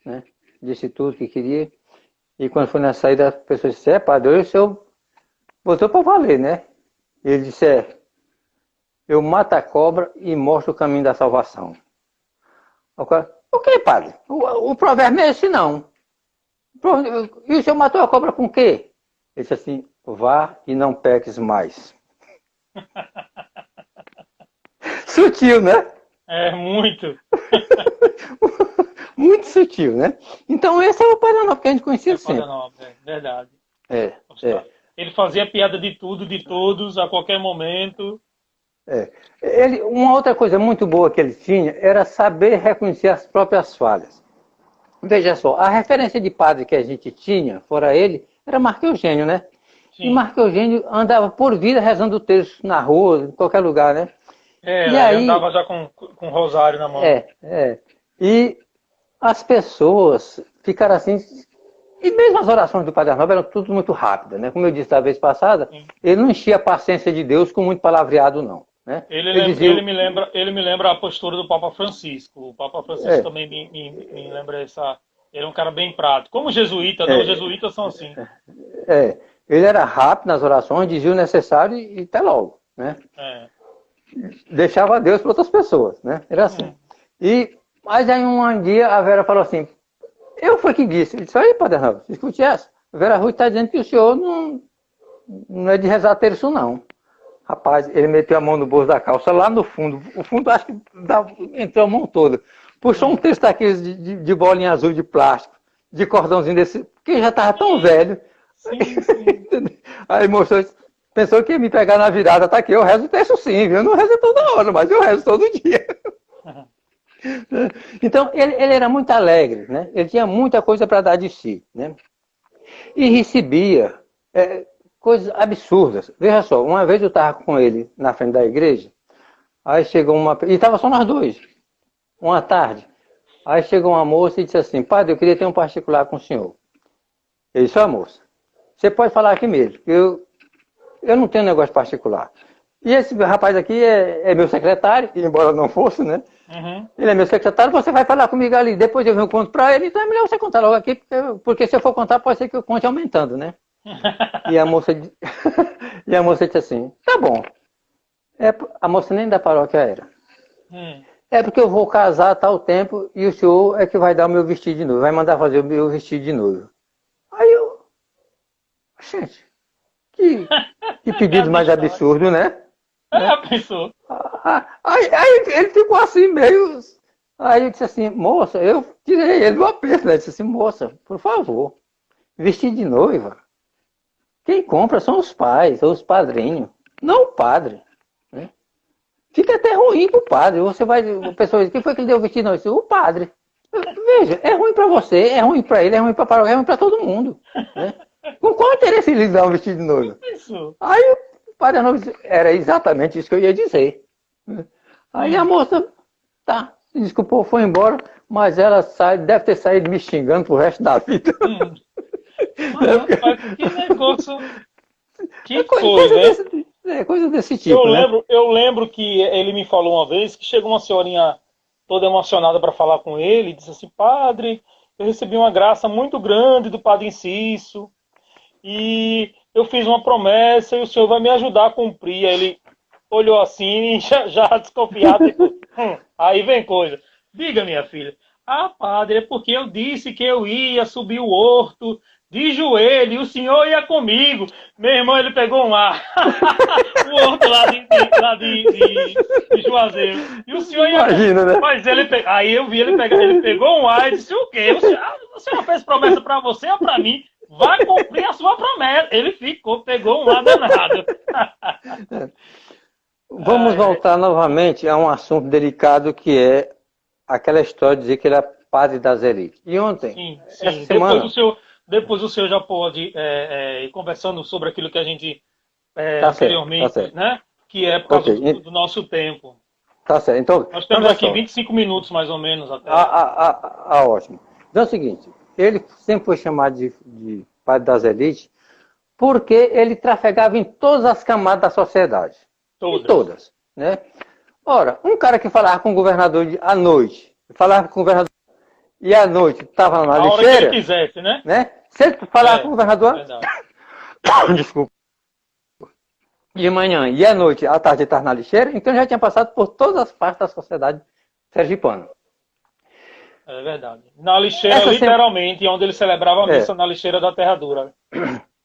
Né? Disse tudo que queria. E quando foi na saída, a pessoa disse, padre, hoje o senhor botou para valer, né? E ele disse, eu mato a cobra e mostro o caminho da salvação. O que, padre? O provérbio é esse não. E o senhor matou a cobra com o quê? Ele disse assim, vá e não peques mais. Sutil, né? Muito. Muito sutil, né? Então esse é o Padre Arnaldo que a gente conhecia sempre. Verdade. Ele fazia piada de tudo, de todos, a qualquer momento. Uma outra coisa muito boa que ele tinha era saber reconhecer as próprias falhas. Veja só, a referência de padre que a gente tinha, fora ele, era Marco Eugênio, né? Sim. E Marco Eugênio andava por vida rezando o texto na rua, em qualquer lugar, né? E aí andava já com rosário na mão. E as pessoas ficaram assim... E mesmo as orações do Padre Arnaldo eram tudo muito rápidas, né? Como eu disse da vez passada, ele não enchia a paciência de Deus com muito palavreado, não. Né? Ele me lembra a postura do Papa Francisco. O Papa Francisco também me lembra essa... Ele é um cara bem prático. Como jesuíta, os jesuítas são assim. Ele era rápido nas orações, dizia o necessário e até logo. né? É. Deixava Deus para outras pessoas, né? Era assim. Mas aí um dia a Vera falou assim, eu fui que disse, eu disse, aí, Padre Arnaldo, escute essa. A Vera Rui está dizendo que o senhor não é de rezar terço, não. Rapaz, ele meteu a mão no bolso da calça, lá no fundo. O fundo, acho que entrou a mão toda. Puxou um texto daqueles de bolinha azul de plástico, de cordãozinho desse, que já estava tão velho. Sim, sim. Aí mostrou, pensou que ia me pegar na virada. Tá aqui, eu rezo o terço sim, viu? Eu não rezo toda hora, mas eu rezo todo dia. Então, ele era muito alegre, né? Ele tinha muita coisa para dar de si, né? E recebia coisas absurdas. Veja só, uma vez eu estava com ele na frente da igreja, aí chegou e estava só nós dois, uma tarde. Aí chegou uma moça e disse assim, padre, eu queria ter um particular com o senhor. Ele disse, ó moça, você pode falar aqui mesmo, eu não tenho negócio particular. E esse rapaz aqui é meu secretário, embora não fosse, né? Uhum. Ele é meu secretário, você vai falar comigo ali, depois eu venho conto para ele, então é melhor você contar logo aqui, porque se eu for contar pode ser que eu conte aumentando, né? E a moça disse assim, tá bom. A moça nem da paróquia era. É porque eu vou casar a tal tempo e o senhor é que vai dar o meu vestido de noivo, vai mandar fazer o meu vestido de noivo. Aí eu... Gente, que pedido mais absurdo, né? Pensou. Aí ele ficou assim, meio... Aí eu disse assim, moça, eu tirei ele do aperto, né? Eu disse assim, moça, por favor, vestido de noiva, quem compra são os pais, ou os padrinhos, não o padre, né? Fica até ruim pro padre, você vai, a pessoa diz, quem foi que lhe deu o vestido? Não, eu disse, o padre. Veja, é ruim para você, é ruim para ele, é ruim para a paróquia, é ruim para todo mundo, né? Com qual interesse ele lhe dá um vestido de noiva? Aí o padre Arnaldo disse, era exatamente isso que eu ia dizer. Aí a moça, tá, se desculpou, foi embora, mas ela deve ter saído me xingando pro resto da vida. Que negócio, que coisa, né? Coisa desse tipo, eu lembro que ele me falou uma vez que chegou uma senhorinha toda emocionada para falar com ele e disse assim, padre, eu recebi uma graça muito grande do Padre Inciso e eu fiz uma promessa e o senhor vai me ajudar a cumprir. Aí ele olhou assim, já desconfiado, tipo, aí vem coisa. Diga, minha filha. Ah, padre, é porque eu disse que eu ia subir o horto de joelho e o senhor ia comigo. Meu irmão, ele pegou um ar. O horto lá de Juazeiro. E o senhor ia Imagina, né? Mas aí eu vi ele pegou um ar e disse, o quê? O senhor fez promessa para você ou para mim? Vai cumprir a sua promessa. Ele pegou um ar danado. Vamos voltar novamente a um assunto delicado que é aquela história de dizer que ele é padre das elites. E ontem, sim. essa semana... Depois o senhor já pode ir conversando sobre aquilo que a gente anteriormente, certo. né? Que é por causa do nosso tempo. Tá certo. Então, nós temos aqui 25 minutos mais ou menos até. Ótimo. Então é o seguinte, ele sempre foi chamado de padre das elites porque ele trafegava em todas as camadas da sociedade. Todas, né? Ora, um cara que falava com o governador à noite, falava com o governador e à noite estava na lixeira... A hora que ele quisesse, né? Se ele falava com o governador... Desculpa. De manhã e à noite, à tarde ele estava na lixeira, então já tinha passado por todas as partes da sociedade sergipana. É verdade. Na lixeira, literalmente, onde ele celebrava a missa na lixeira da Terra Dura.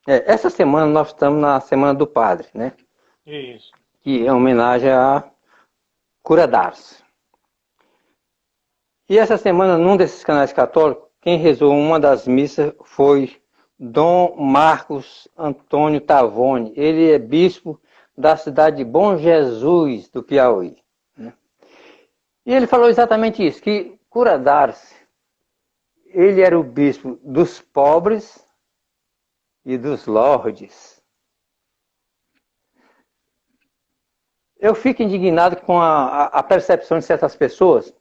Essa semana nós estamos na Semana do Padre, né? Isso. Que é homenagem a Cura d'Ars. E essa semana, num desses canais católicos, quem rezou uma das missas foi Dom Marcos Antônio Tavone. Ele é bispo da cidade de Bom Jesus, do Piauí. Né? E ele falou exatamente isso, que Cura d'Ars, ele era o bispo dos pobres e dos lordes. Eu fico indignado com a percepção de certas pessoas.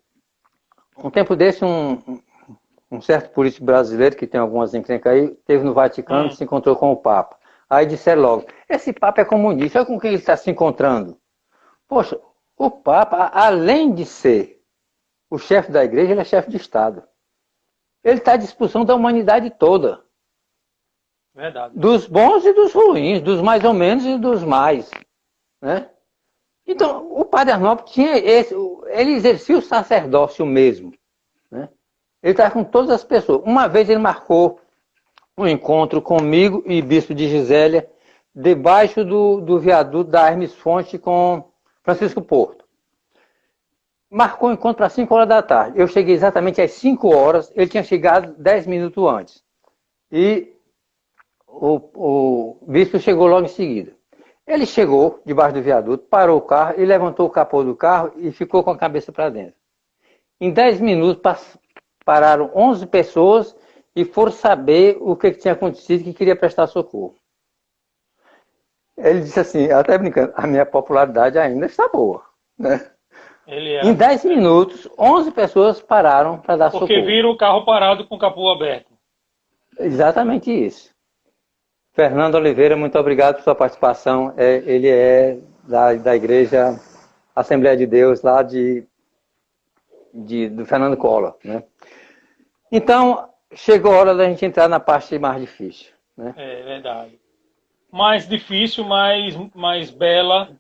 Um tempo desse, um certo político brasileiro, que tem algumas encrencas aí, esteve no Vaticano e se encontrou com o Papa. Aí disseram logo, esse Papa é comunista, olha com quem ele está se encontrando. Poxa, o Papa, além de ser o chefe da igreja, ele é chefe de Estado. Ele está à disposição da humanidade toda. Verdade. Dos bons e dos ruins, dos mais ou menos e dos mais. Né? Então, o padre Arnaldo tinha ele exercia o sacerdócio mesmo, né? Ele estava com todas as pessoas. Uma vez ele marcou um encontro comigo e bispo de Gisélia, debaixo do viaduto da Hermes Fonte com Francisco Porto. Marcou o encontro para 5 horas da tarde. Eu cheguei exatamente às 5 horas, ele tinha chegado 10 minutos antes. E o bispo chegou logo em seguida. Ele chegou debaixo do viaduto, parou o carro e levantou o capô do carro e ficou com a cabeça para dentro. Em 10 minutos pararam 11 pessoas e foram saber o que tinha acontecido e que queria prestar socorro. Ele disse assim, até brincando, a minha popularidade ainda está boa, né? Em 10 minutos, 11 pessoas pararam para dar socorro. Porque viram o carro parado com o capô aberto. Exatamente isso. Fernando Oliveira, muito obrigado por sua participação. Ele é da Igreja Assembleia de Deus, lá do Fernando Collor, né? Então, chegou a hora da gente entrar na parte mais difícil, né? É verdade. Mais difícil, mais bela.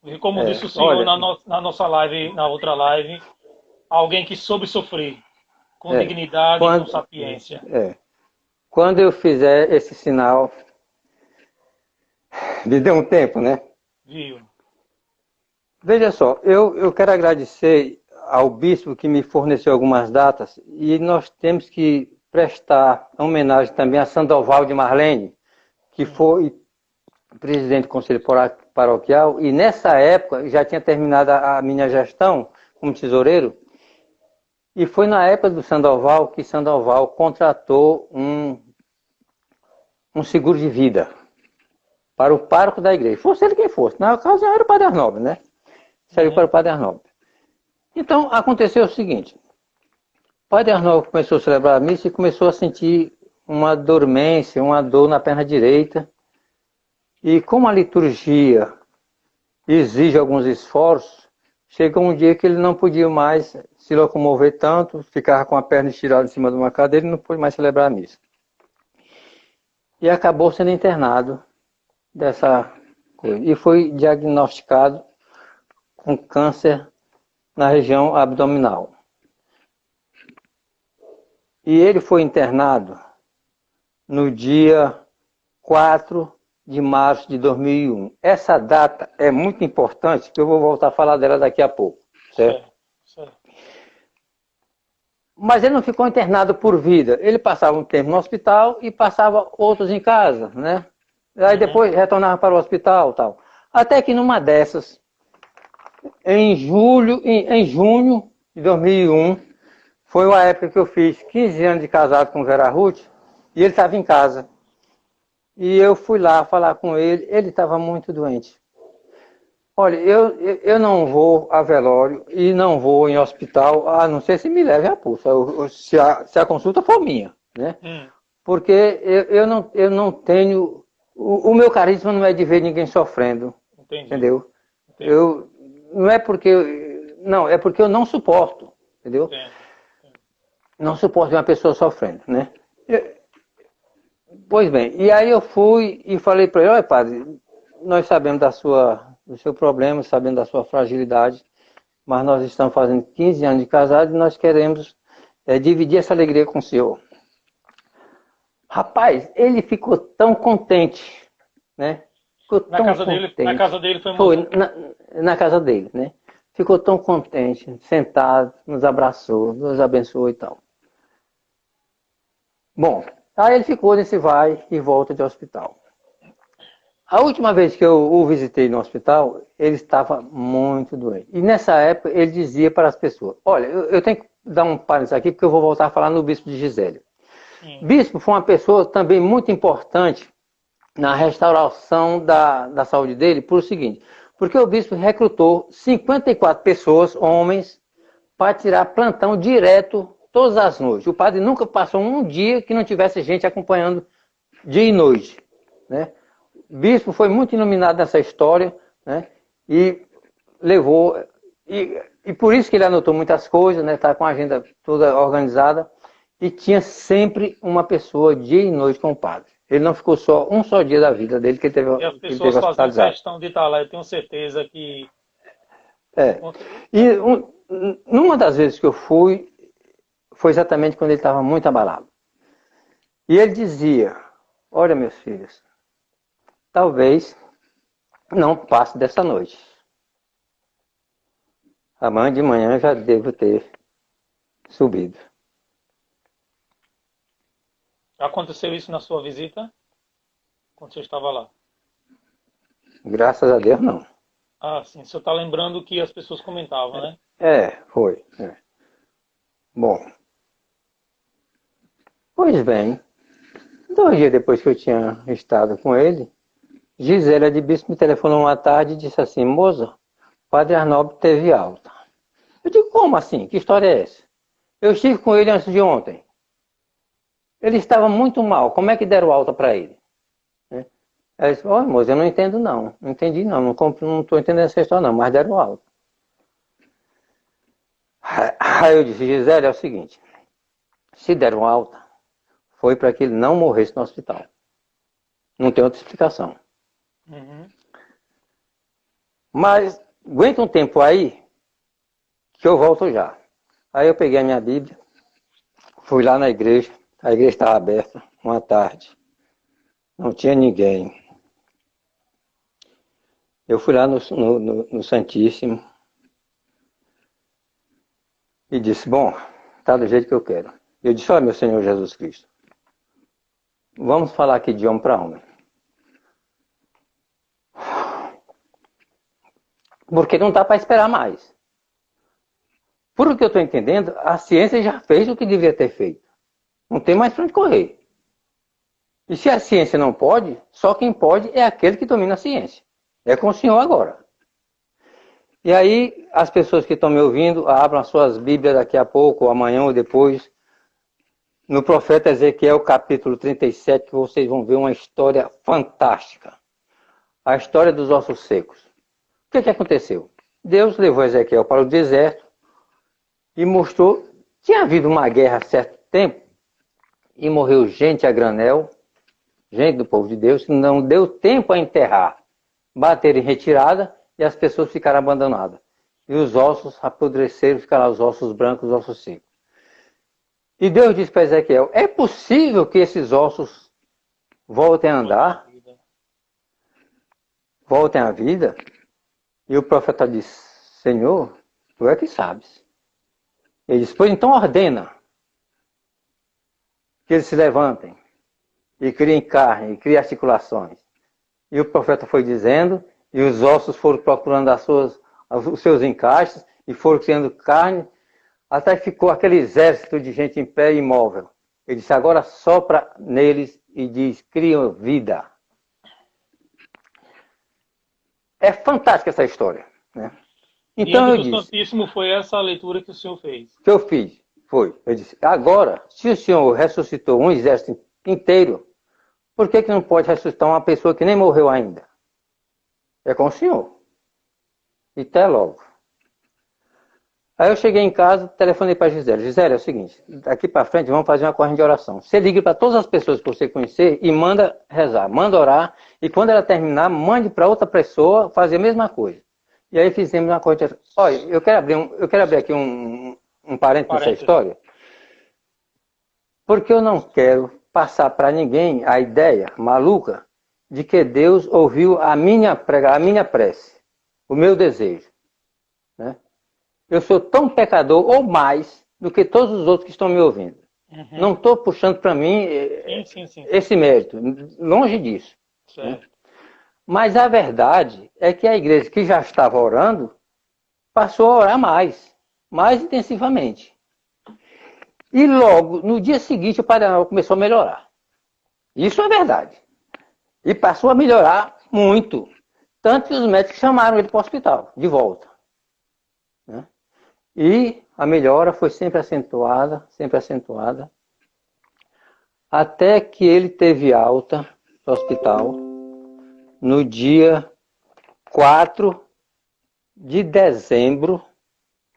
E como disse o senhor na nossa live, na outra live, alguém que soube sofrer com dignidade e com sapiência. Quando eu fizer esse sinal, me deu um tempo, né? Viu? Veja só, eu quero agradecer ao bispo que me forneceu algumas datas e nós temos que prestar homenagem também a Sandoval de Marlene, que foi presidente do Conselho Paroquial e nessa época já tinha terminado a minha gestão como tesoureiro e foi na época do Sandoval que Sandoval contratou um seguro de vida para o pároco da igreja, fosse ele quem fosse. Na ocasião era o Padre Arnaldo, né? Saiu para o Padre Arnaldo. Então, aconteceu o seguinte. O Padre Arnaldo começou a celebrar a missa e começou a sentir uma dormência, uma dor na perna direita. E como a liturgia exige alguns esforços, chegou um dia que ele não podia mais se locomover tanto, ficava com a perna estirada em cima de uma cadeira e não pôde mais celebrar a missa. E acabou sendo internado dessa coisa. E foi diagnosticado com câncer na região abdominal. E ele foi internado no dia 4 de março de 2001. Essa data é muito importante, que eu vou voltar a falar dela daqui a pouco. Certo? Certo. Mas ele não ficou internado por vida. Ele passava um tempo no hospital e passava outros em casa, né? Aí depois retornava para o hospital, tal. Até que numa dessas, em junho de 2001, foi a época que eu fiz 15 anos de casado com Vera Ruth, e ele estava em casa. E eu fui lá falar com ele estava muito doente. Olha, eu não vou a velório e não vou em hospital, a não ser se me leve a pulso, se a consulta for minha, né? Porque eu não tenho... O meu carisma não é de ver ninguém sofrendo. Entendi. Entendeu? Entendi. Não é porque... Não, é porque eu não suporto, entendeu? Entendi. Não suporto uma pessoa sofrendo, né? Pois bem, e aí eu fui e falei para ele, olha padre, nós sabemos do seu problema, sabemos da sua fragilidade, mas nós estamos fazendo 15 anos de casado e nós queremos dividir essa alegria com o senhor. Rapaz, ele ficou tão contente, né? Ficou tão contente. Na casa dele foi na casa dele, né? Ficou tão contente, sentado, nos abraçou, nos abençoou e tal. Bom, aí ele ficou nesse vai e volta de hospital. A última vez que eu o visitei no hospital, ele estava muito doente. E nessa época ele dizia para as pessoas, olha, eu tenho que dar um parênteses aqui, porque eu vou voltar a falar no bispo de Gisélia. Bispo foi uma pessoa também muito importante na restauração da saúde dele, por o seguinte, porque o bispo recrutou 54 pessoas, homens, para tirar plantão direto todas as noites. O padre nunca passou um dia que não tivesse gente acompanhando dia e noite, né? O bispo foi muito iluminado nessa história, né? E levou... E por isso que ele anotou muitas coisas, né? Está com a agenda toda organizada. E tinha sempre uma pessoa dia e noite com o padre. Ele não ficou um só dia da vida dele que ele teve hospitalizado. E as pessoas fazem questão de estar lá. Eu tenho certeza que É. E numa das vezes que eu fui, foi exatamente quando ele estava muito abalado. E ele dizia, olha meus filhos, talvez não passe dessa noite. Amanhã de manhã eu já devo ter subido. Aconteceu isso na sua visita? Quando você estava lá? Graças a Deus não. Ah, sim. O senhor está lembrando que as pessoas comentavam, né? Foi. Bom, pois bem, 2 dias depois que eu tinha estado com ele, Gisela de Bispo me telefonou uma tarde e disse assim, moça, Padre Arnaldo teve alta. Eu digo, como assim? Que história é essa? Eu estive com ele antes de ontem. Ele estava muito mal, como é que deram alta para ele? Ela disse, olha moça, eu não entendo não, não entendi não estou entendendo essa história não, mas deram alta. Aí eu disse, Gisele, é o seguinte, se deram alta, foi para que ele não morresse no hospital. Não tem outra explicação. Uhum. Mas aguenta um tempo aí, que eu volto já. Aí eu peguei a minha Bíblia, fui lá na igreja, a igreja estava aberta, uma tarde. Não tinha ninguém. Eu fui lá no Santíssimo e disse, bom, tá do jeito que eu quero. Eu disse, olha meu Senhor Jesus Cristo, vamos falar aqui de homem para homem. Porque não dá para esperar mais. Por o que eu estou entendendo, a ciência já fez o que deveria ter feito. Não tem mais para onde correr. E se a ciência não pode, só quem pode é aquele que domina a ciência. É com o senhor agora. E aí, as pessoas que estão me ouvindo, abram as suas Bíblias daqui a pouco, ou amanhã ou depois, no profeta Ezequiel, capítulo 37, que vocês vão ver uma história fantástica. A história dos ossos secos. O que aconteceu? Deus levou Ezequiel para o deserto e mostrou, tinha havido uma guerra há certo tempo, e morreu gente a granel, gente do povo de Deus, que não deu tempo a enterrar. Bateram em retirada e as pessoas ficaram abandonadas. E os ossos apodreceram, ficaram lá os ossos brancos, os ossos secos. E Deus disse para Ezequiel, é possível que esses ossos voltem a andar? Voltem à vida? E o profeta disse, Senhor, tu é que sabes. Ele disse, pois então ordena que eles se levantem e criem carne, e criem articulações. E o profeta foi dizendo, e os ossos foram procurando os seus encaixes, e foram criando carne, até que ficou aquele exército de gente em pé e imóvel. Ele disse, agora sopra neles e diz, criam vida. É fantástica essa história, né? Então Diante do Santíssimo foi essa a leitura que o senhor fez. Que eu fiz, foi. Eu disse, agora, se o senhor ressuscitou um exército inteiro, por que não pode ressuscitar uma pessoa que nem morreu ainda? É com o senhor. E até logo. Aí eu cheguei em casa, telefonei para a Gisele. Gisele, é o seguinte, daqui para frente vamos fazer uma corrente de oração. Você liga para todas as pessoas que você conhecer e manda rezar, manda orar. E quando ela terminar, mande para outra pessoa fazer a mesma coisa. E aí fizemos uma corrente de oração. Olha, eu quero abrir aqui um parênteses nessa história. Porque eu não quero passar para ninguém a ideia maluca de que Deus ouviu a minha prece, o meu desejo. Né? Eu sou tão pecador ou mais do que todos os outros que estão me ouvindo. Uhum. Não estou puxando para mim esse mérito, longe disso. Né? Mas a verdade é que a igreja que já estava orando passou a orar mais intensivamente. E logo, no dia seguinte, o Padre Arnaldo começou a melhorar. Isso é verdade. E passou a melhorar muito. Tanto que os médicos chamaram ele para o hospital, de volta. Né? E a melhora foi sempre acentuada, até que ele teve alta no hospital no dia 4 de dezembro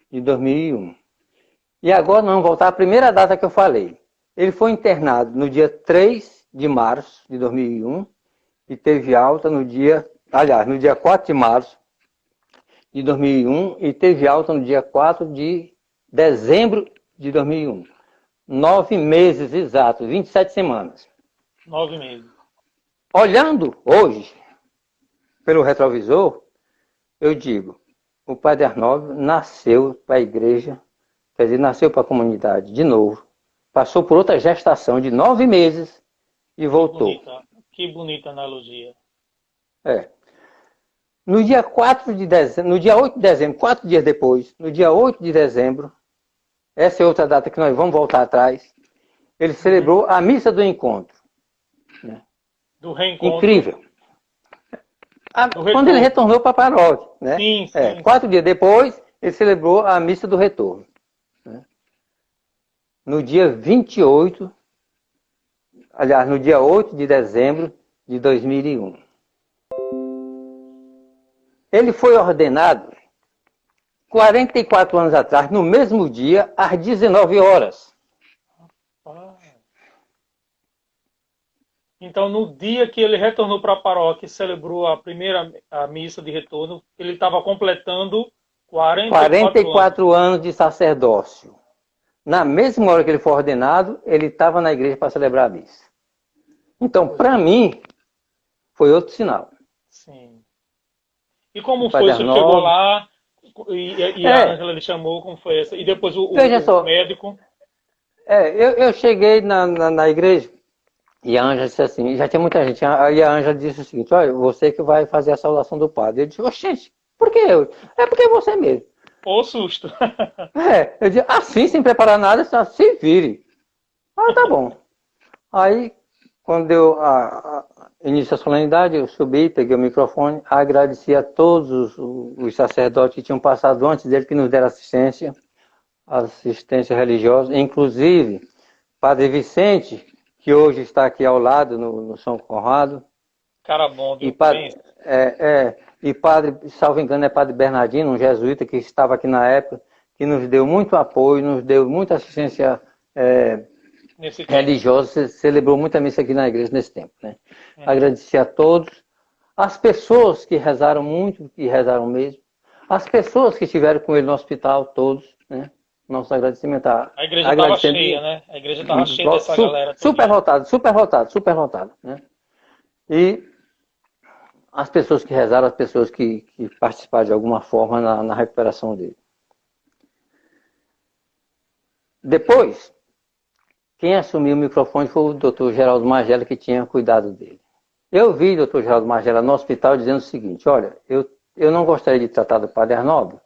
de 2001. E agora nós vamos voltar à primeira data que eu falei. Ele foi internado no dia 3 de março de 2001 e teve alta no dia 4 de março de 2001 e teve alta no dia 4 de dezembro de 2001. 9 meses exatos, 27 semanas. 9 meses. Olhando hoje pelo retrovisor, eu digo, o Padre Arnóbio nasceu para a igreja, quer dizer, nasceu para a comunidade de novo, passou por outra gestação de 9 meses e voltou. Que bonita analogia. No dia 4 de dezembro, no dia 8 de dezembro, 4 dias depois, no dia 8 de dezembro, essa é outra data que nós vamos voltar atrás, ele celebrou a missa do encontro. Do reencontro. Incrível. Quando ele retornou para a paróquia. Né? Sim, sim. 4 dias depois, ele celebrou a missa do retorno. Né? No dia 28, aliás, no dia 8 de dezembro de 2001. Ele foi ordenado 44 anos atrás, no mesmo dia, às 19 horas. Então, no dia que ele retornou para a paróquia e celebrou a missa de retorno, ele estava completando 44 anos de sacerdócio. Na mesma hora que ele foi ordenado, ele estava na igreja para celebrar a missa. Então, para mim, foi outro sinal. Sim. E como foi? Você chegou lá e a Ângela lhe chamou, como foi essa? E depois o médico? Eu cheguei na igreja e a Ângela disse assim, já tinha muita gente, aí a Ângela disse o seguinte, olha, você que vai fazer a saudação do padre. Eu disse, oxente, por que eu? É porque é você mesmo. Ô susto. Eu disse, assim, sem preparar nada, se vire. Ah, tá bom. Aí, quando deu início à solenidade, eu subi, peguei o microfone, agradeci a todos os sacerdotes que tinham passado antes dele, que nos deram assistência religiosa, inclusive Padre Vicente, que hoje está aqui ao lado, no São Conrado. Cara bom, viu? E padre, salvo engano, é Padre Bernardino, um jesuíta que estava aqui na época, que nos deu muito apoio, nos deu muita assistência religiosa, celebrou muita missa aqui na igreja nesse tempo. Né? Agradeci a todos, as pessoas que rezaram muito, que rezaram mesmo, as pessoas que estiveram com ele no hospital, todos, né? Nosso agradecimento a igreja estava cheia, né? A igreja estava cheia dessa galera. Super lotado, né? E as pessoas que rezaram, as pessoas que participaram de alguma forma na recuperação dele. Depois, quem assumiu o microfone foi o Dr. Geraldo Magela, que tinha cuidado dele. Eu vi o Dr. Geraldo Magela no hospital dizendo o seguinte, olha, eu não gostaria de tratar do Padre Arnóbio,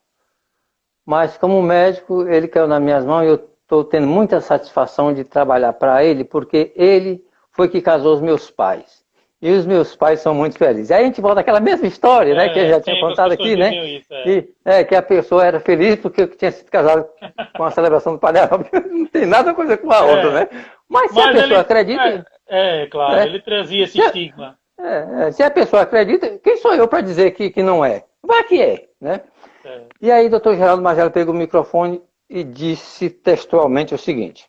mas como médico, ele caiu nas minhas mãos e eu estou tendo muita satisfação de trabalhar para ele, porque ele foi que casou os meus pais. E os meus pais são muito felizes. Aí a gente volta àquela mesma história, né, que eu já tinha contado aqui, né? Isso, que a pessoa era feliz porque tinha sido casado com a celebração do Padre Arnóbio. Não tem nada a ver com a outra, né? Mas se a pessoa acredita... claro, ele trazia esse estigma. Se a pessoa acredita, quem sou eu para dizer que não é? Vai que é, né? E aí, Dr. Geraldo Magela pegou o microfone e disse textualmente o seguinte,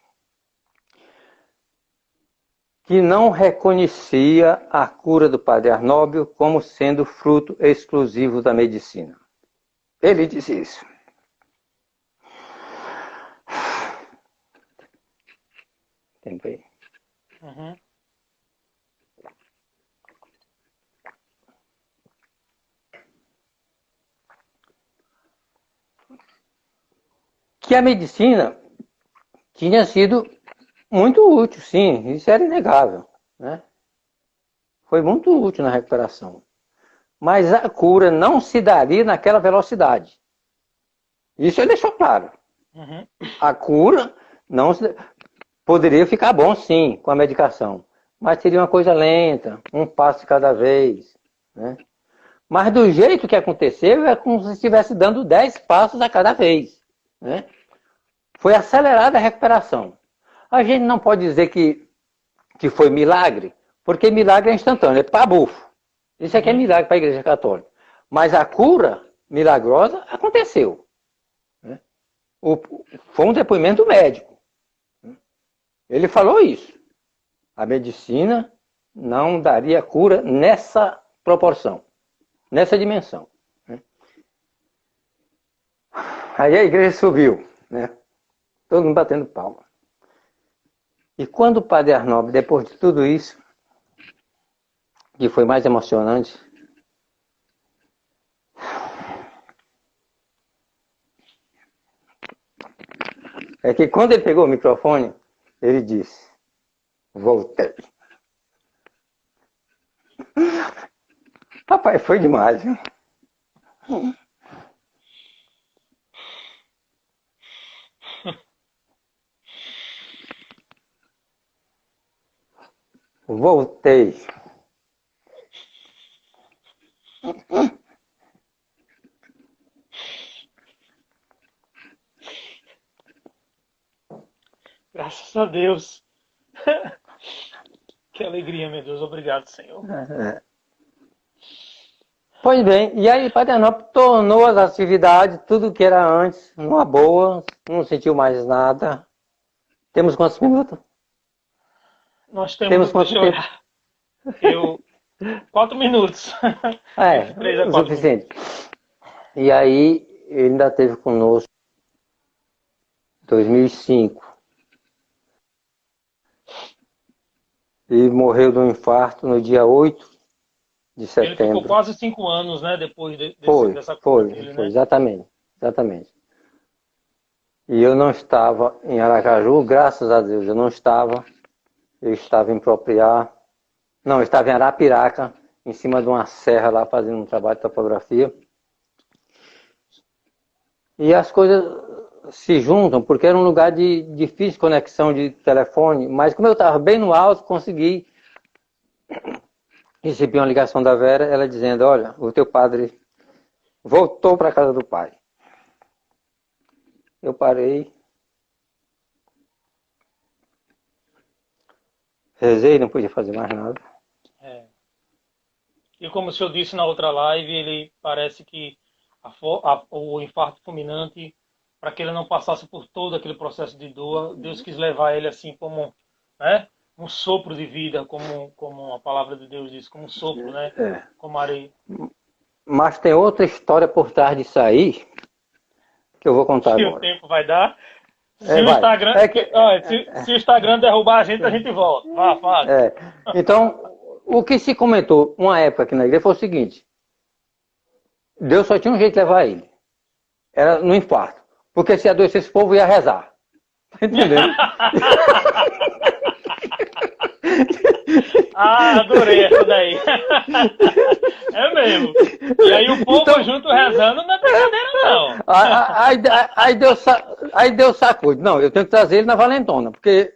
que não reconhecia a cura do Padre Arnóbio como sendo fruto exclusivo da medicina. Ele disse isso. Tempo aí. Que a medicina tinha sido muito útil, sim, isso era inegável, né? Foi muito útil na recuperação. Mas a cura não se daria naquela velocidade. Isso ele deixou claro. A cura não poderia ficar bom, sim, com a medicação. Mas seria uma coisa lenta, um passo de cada vez, né? Mas do jeito que aconteceu, é como se estivesse dando 10 passos a cada vez, né? Foi acelerada a recuperação. A gente não pode dizer que foi milagre, porque milagre é instantâneo, é pabufo. Isso aqui é milagre para a Igreja Católica. Mas a cura milagrosa aconteceu. Né? Foi um depoimento médico. Ele falou isso. A medicina não daria cura nessa proporção, nessa dimensão. Né? Aí a igreja subiu, né? Todo mundo batendo palma. E quando o padre Arnob, depois de tudo isso, que foi mais emocionante, é que quando ele pegou o microfone, ele disse: voltei. Rapaz, foi demais, viu? Voltei. Graças a Deus. Que alegria, meu Deus. Obrigado, Senhor. Pois bem, e aí Padre Arnob tornou as atividades, tudo que era antes, numa boa, não sentiu mais nada. Temos quantos minutos? Nós Temos temos, quanto deixa eu tempo? olhar. 4 minutos. É, 3 a o 4 minutos. suficiente. E aí, ele ainda esteve conosco em 2005. E morreu de um infarto no dia 8 de setembro. Ele ficou quase 5 anos, né, depois dessa cura dele, Foi, né? exatamente. E eu não estava em Aracaju, graças a Deus, eu não estava. Eu estava em Propriá. Não, eu estava em Arapiraca, em cima de uma serra lá, fazendo um trabalho de topografia. E as coisas se juntam, porque era um lugar de difícil conexão de telefone, mas como eu estava bem no alto, consegui receber uma ligação da Vera, ela dizendo: olha, o teu padre voltou para a casa do pai. Eu parei, rezei, não podia fazer mais nada. E como o senhor disse na outra live, ele parece que o infarto fulminante, para que ele não passasse por todo aquele processo de dor, Deus quis levar ele assim como, né, um sopro de vida, como a palavra de Deus diz, como um sopro, né, como areia. Mas tem outra história por trás disso aí, que eu vou contar Se agora. o tempo vai dar. Se o Instagram derrubar a gente volta. Vá, fala. Então, o que se comentou uma época aqui na igreja foi o seguinte: Deus só tinha um jeito de levar ele. Era no infarto. Porque se adoecesse esse povo, ia rezar. Tá entendendo? Ah, adorei essa daí. É mesmo. E aí o povo então, junto rezando não é brincadeira, não. Aí Deus sacude. Não, eu tenho que trazer ele na valentona, porque...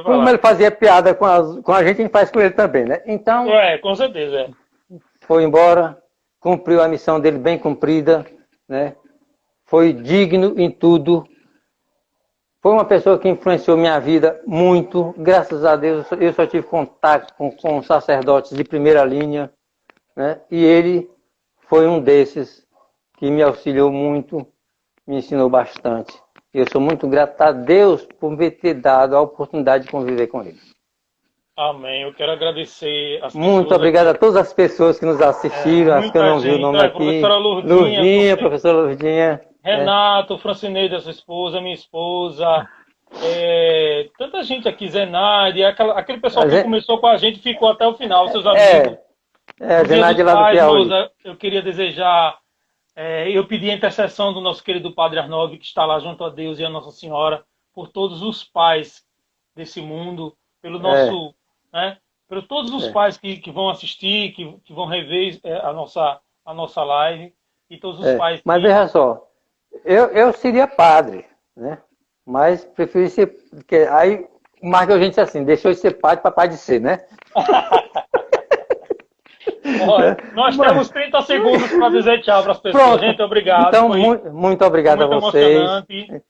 Como ele fazia piada com a gente faz com ele também, né? Então... com certeza. Foi embora, cumpriu a missão dele bem cumprida, né? Foi digno em tudo. Foi uma pessoa que influenciou minha vida muito. Graças a Deus, eu só tive contato com sacerdotes de primeira linha, né? E ele foi um desses que me auxiliou muito, me ensinou bastante. Eu sou muito grato a Deus por me ter dado a oportunidade de conviver com ele. Amém. Eu quero agradecer as pessoas. Muito obrigado a todas as pessoas que nos assistiram, as que eu não vi o nome aqui. Professora Lourdinha, professora Lourdinha. Renato, Francineide, sua esposa, minha esposa. Tanta gente aqui, Zenaide, aquele pessoal que começou com a gente e ficou até o final, seus amigos. Zenaide lá do Piauí. Eu queria desejar, eu pedi a intercessão do nosso querido Padre Arnob, que está lá junto a Deus e a Nossa Senhora, por todos os pais desse mundo, pelo nosso... por todos os pais que vão assistir, que vão rever a nossa live, e todos os pais... Mas veja só, eu seria padre, né? Mas preferi ser... Porque aí o Marco a gente disse assim, deixou de ser padre para pai de ser, né? Olha, nós temos 30 segundos para dizer tchau para as pessoas. Pronto. Gente, obrigado. Então, muito obrigado a vocês. Emocionante.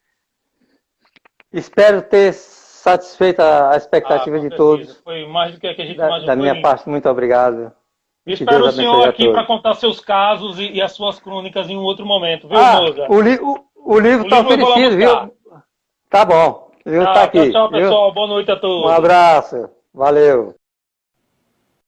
Espero ter satisfeito a expectativa de todos. Foi mais do que a gente imaginou. Da minha parte, muito obrigado. Espero o senhor aqui para contar seus casos e as suas crônicas em um outro momento, viu, Moza? O livro está oferecido, viu? Tá bom. O livro está aqui. Tchau, pessoal. Boa noite a todos. Um abraço. Valeu.